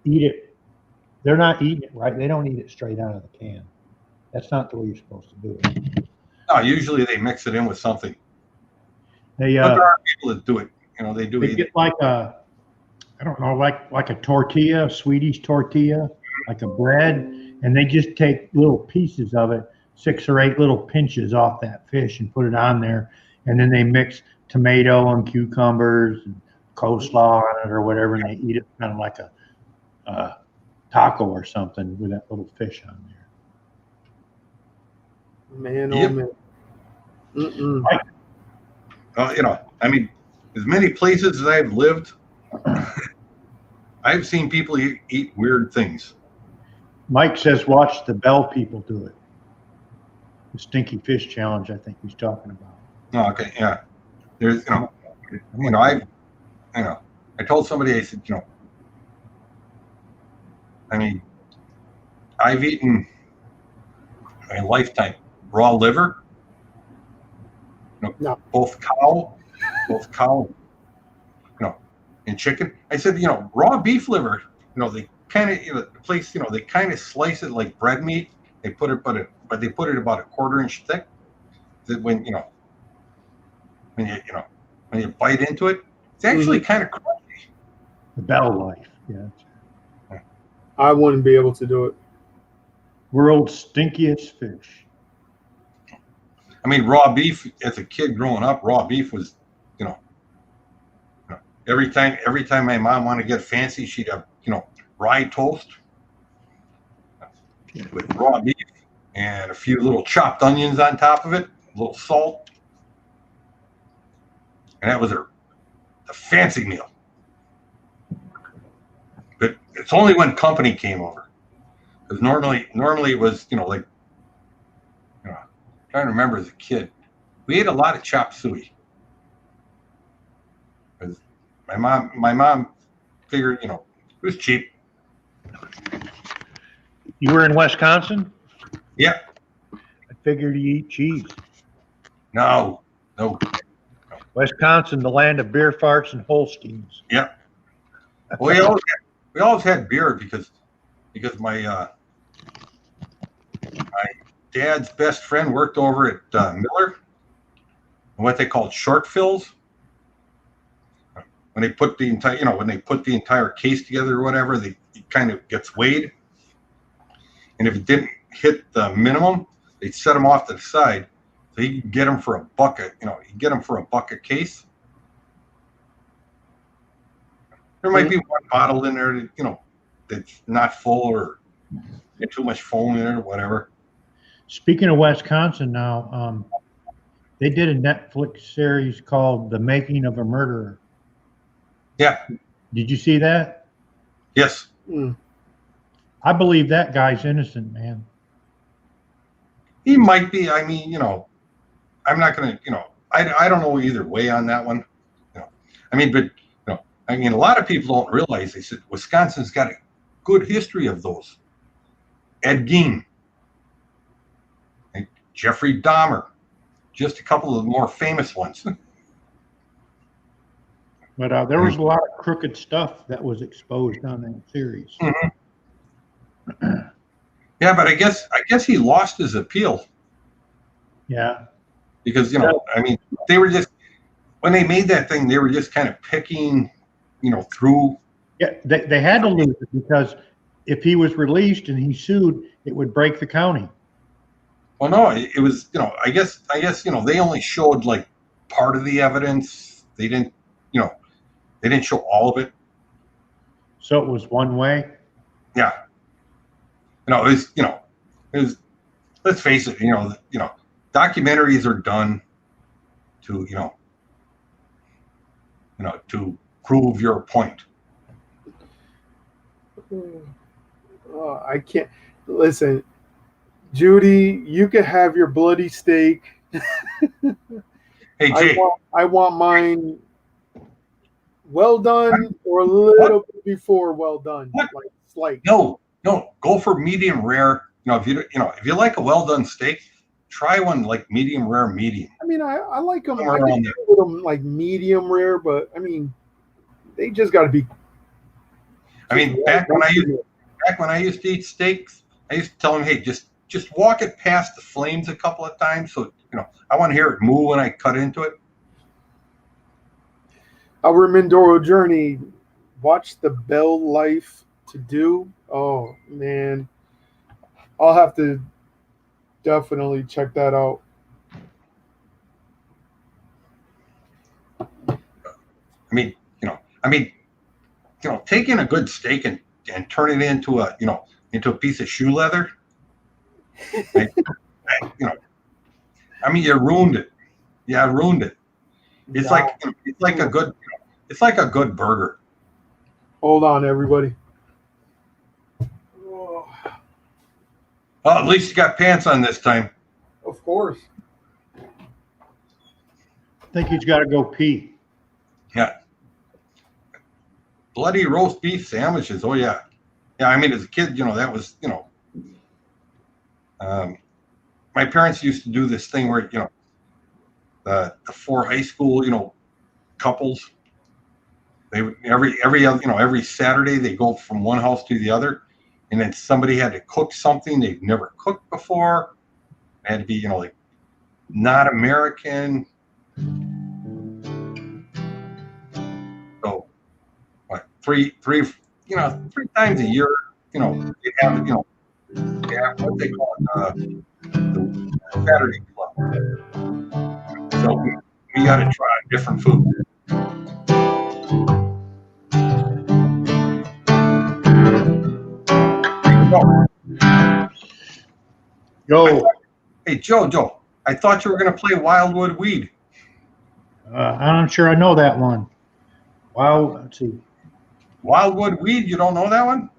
eat it. They're not eating it right. They don't eat it straight out of the can. That's not the way you're supposed to do it. No, usually they mix it in with something. But there are people that do it. They do They eat get it. like like a tortilla, Swedish tortilla, like a bread, and they just take little pieces of it, 6 or 8 little pinches off that fish, and put it on there, and then they mix tomato and cucumbers and coleslaw on it or whatever, and they eat it kind of like a taco or something with that little fish on there. Man, Yep. oh man. Mm-mm. As many places as I've lived, I've seen people eat weird things. Mike says, watch the Bell people do it. The Stinky Fish Challenge, I think he's talking about. Oh, okay, yeah. There's, I told somebody, I said, I've eaten a lifetime raw liver, No. both cow, and chicken. I said, raw beef liver, they kind of, they kind of slice it like bread meat. They put it, but they put it about a 1/4 inch thick. That when you bite into it, it's actually kind of crunchy. The Bell life, yeah. I wouldn't be able to do it. World's stinkiest fish. Raw beef, as a kid growing up, raw beef was, every time my mom wanted to get fancy, she'd have, rye toast with raw beef and a few little chopped onions on top of it, a little salt. And that was a fancy meal. But it's only when company came over. Because normally it was, trying to remember as a kid, we ate a lot of chop suey. Because my mom figured, it was cheap. You were in Wisconsin? Yeah. I figured you eat cheese. No. Wisconsin, the land of beer farts and Holsteins. Yeah. Well, we always had beer because my dad's best friend worked over at Miller, and what they called short fills. When they put the entire case together or whatever, it kind of gets weighed. and if it didn't hit the minimum, they'd set them off to the side, so you could get them for a bucket. You know, you get them for a bucket case. There might be one bottle in there that, you know, that's not full or get too much foam in it or whatever. Speaking of Wisconsin now, they did a Netflix series called The Making of a Murderer. Yeah. Did you see that? Yes. I believe that guy's innocent, man. He might be. I mean, you know, I'm not going to, you know, I don't know either way on that one. You know, I mean, but, you know, I mean, a lot of people don't realize, they said Wisconsin's got a good history of those. Ed Gein, and Jeffrey Dahmer, just a couple of the more famous ones. But there was a lot of crooked stuff that was exposed on that series. Yeah, but I guess he lost his appeal. Yeah. Because, you know, I mean, they were just, when they made that thing, they were just kind of picking, you know, through. Yeah, they had to lose it because if he was released and he sued, it would break the county. Well, no, it was, you know, I guess, you know, they only showed like part of the evidence. They didn't, you know, they didn't show all of it. So it was one way. Yeah. You know, it was, you know, it was, let's face it, you know, documentaries are done to, you know, to prove your point. I can't listen, Judy. You can have your bloody steak. Hey, Jay. I want mine well done or a little bit before well done. What? Like slight. No, go for medium rare. You know, if you like a well done steak, try one like medium rare, medium. I mean, I like them. Somewhere I around can there. deal with them like medium rare, but I mean, they just got to be. I mean, back when I used to eat steaks, I used to tell them, hey, just walk it past the flames a couple of times, so you know I want to hear it move when I cut into it. Our Mindoro journey. Watch the Bell Life to Do. Oh man, I'll have to definitely check that out. I mean, taking a good steak and turning it into a piece of shoe leather. You know, I mean, you ruined it. Yeah, I ruined it. It's Nah. like a good burger. Hold on, everybody. Oh, Well, at least you got pants on this time. of course. I think he's got to go pee. Yeah. Bloody roast beef sandwiches. Oh yeah. Yeah. I mean, as a kid, you know, that was, you know, my parents used to do this thing where, you know, the 4 high school, you know, couples, they would every Saturday they go from one house to the other, and then somebody had to cook something they've never cooked before. It had to be, you know, like not American. So what, three times a year, you know, they have, you know, they have what they call it, the Saturday club. So we got to try different food. Yo, Hey, Joe, I thought you were going to play Wildwood Weed. I'm not sure I know that one. Wow, let's see. Wildwood Weed, you don't know that one?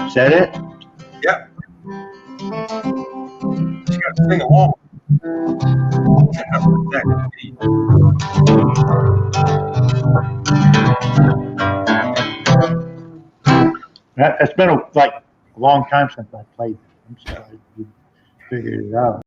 Is that it? Yep. You got to sing along. It's been like a long time since I played. I'm surprised you figured it out.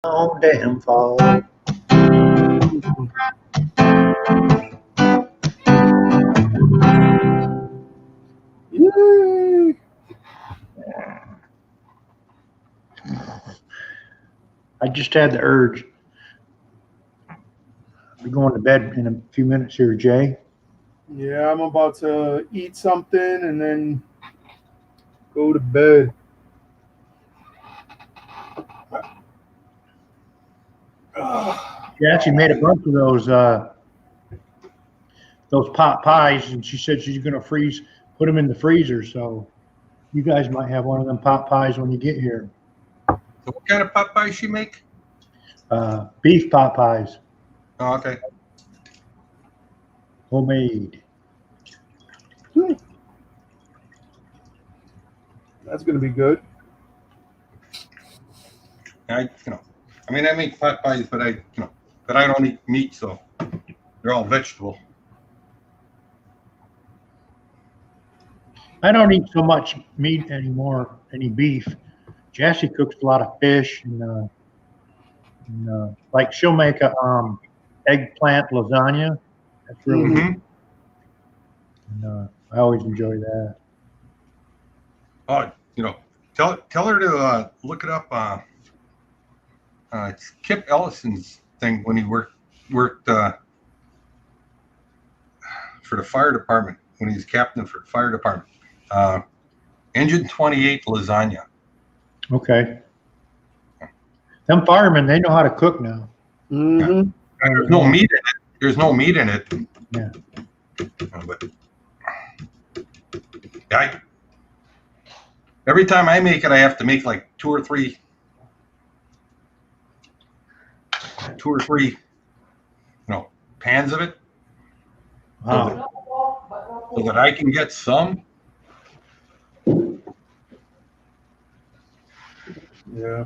Oh, damn fall. Yay! I just had the urge. We're going to bed in a few minutes here, Jay. Yeah, I'm about to eat something and then go to bed. Ugh. She actually made a bunch of those pot pies, and she said she's going to put them in the freezer. So you guys might have one of them pot pies when you get here. So what kind of pot pie she make? Beef pot pies, Oh, okay. homemade. That's gonna be good. I make pot pies, but I don't eat meat, so they're all vegetable. I don't eat so much meat anymore, any beef. Jessie cooks a lot of fish, and like she'll make a eggplant lasagna. That's really good. Mm-hmm. And, I always enjoy that. Oh, tell her to look it up. It's Kip Ellison's thing when he worked for the fire department, when he was captain for the fire department. Engine 28 lasagna. Okay. Them firemen, they know how to cook now. Mm-hmm. And there's no meat in it. There's no meat in it. Yeah. But every time I make it, I have to make like two or three, pans of it, Wow. so that I can get some. Yeah.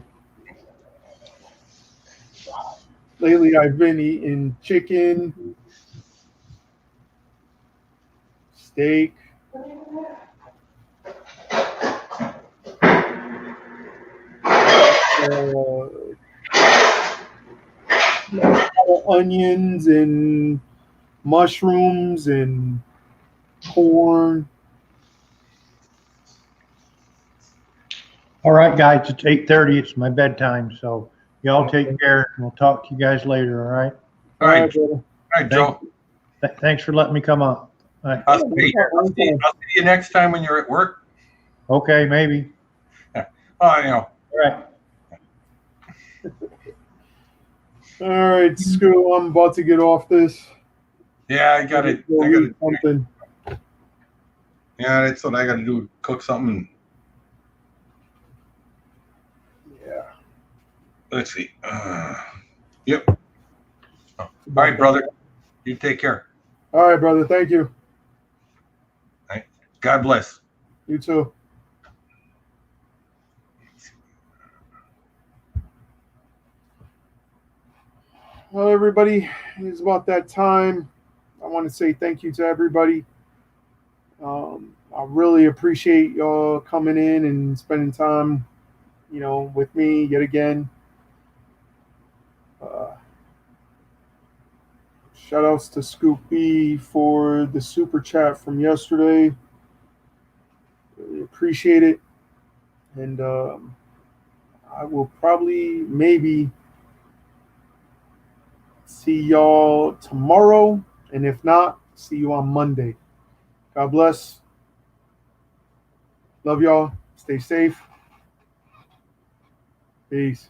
Lately, I've been eating chicken, steak, onions and mushrooms and corn. All right, guys, it's 8:30. It's my bedtime. So y'all take care. And we'll talk to you guys later. All right. All right, brother. all right, Joe. Thanks for letting me come on. All right. I'll see you next time when you're at work. Okay, maybe. All All right. All right, Scoo, I'm about to get off this. Yeah, I got it. Go eat something. Yeah, that's what I got to do. Cook something. Yeah. Let's see. Yep. All right, brother. You take care. All right, brother. Thank you. God bless. You too. Well, everybody, it's about that time. I want to say thank you to everybody. I really appreciate y'all coming in and spending time, with me yet again. Shout outs to Scoop B for the super chat from yesterday. Really appreciate it. And I will maybe see y'all tomorrow. And if not, see you on Monday. God bless. Love y'all. Stay safe. Peace.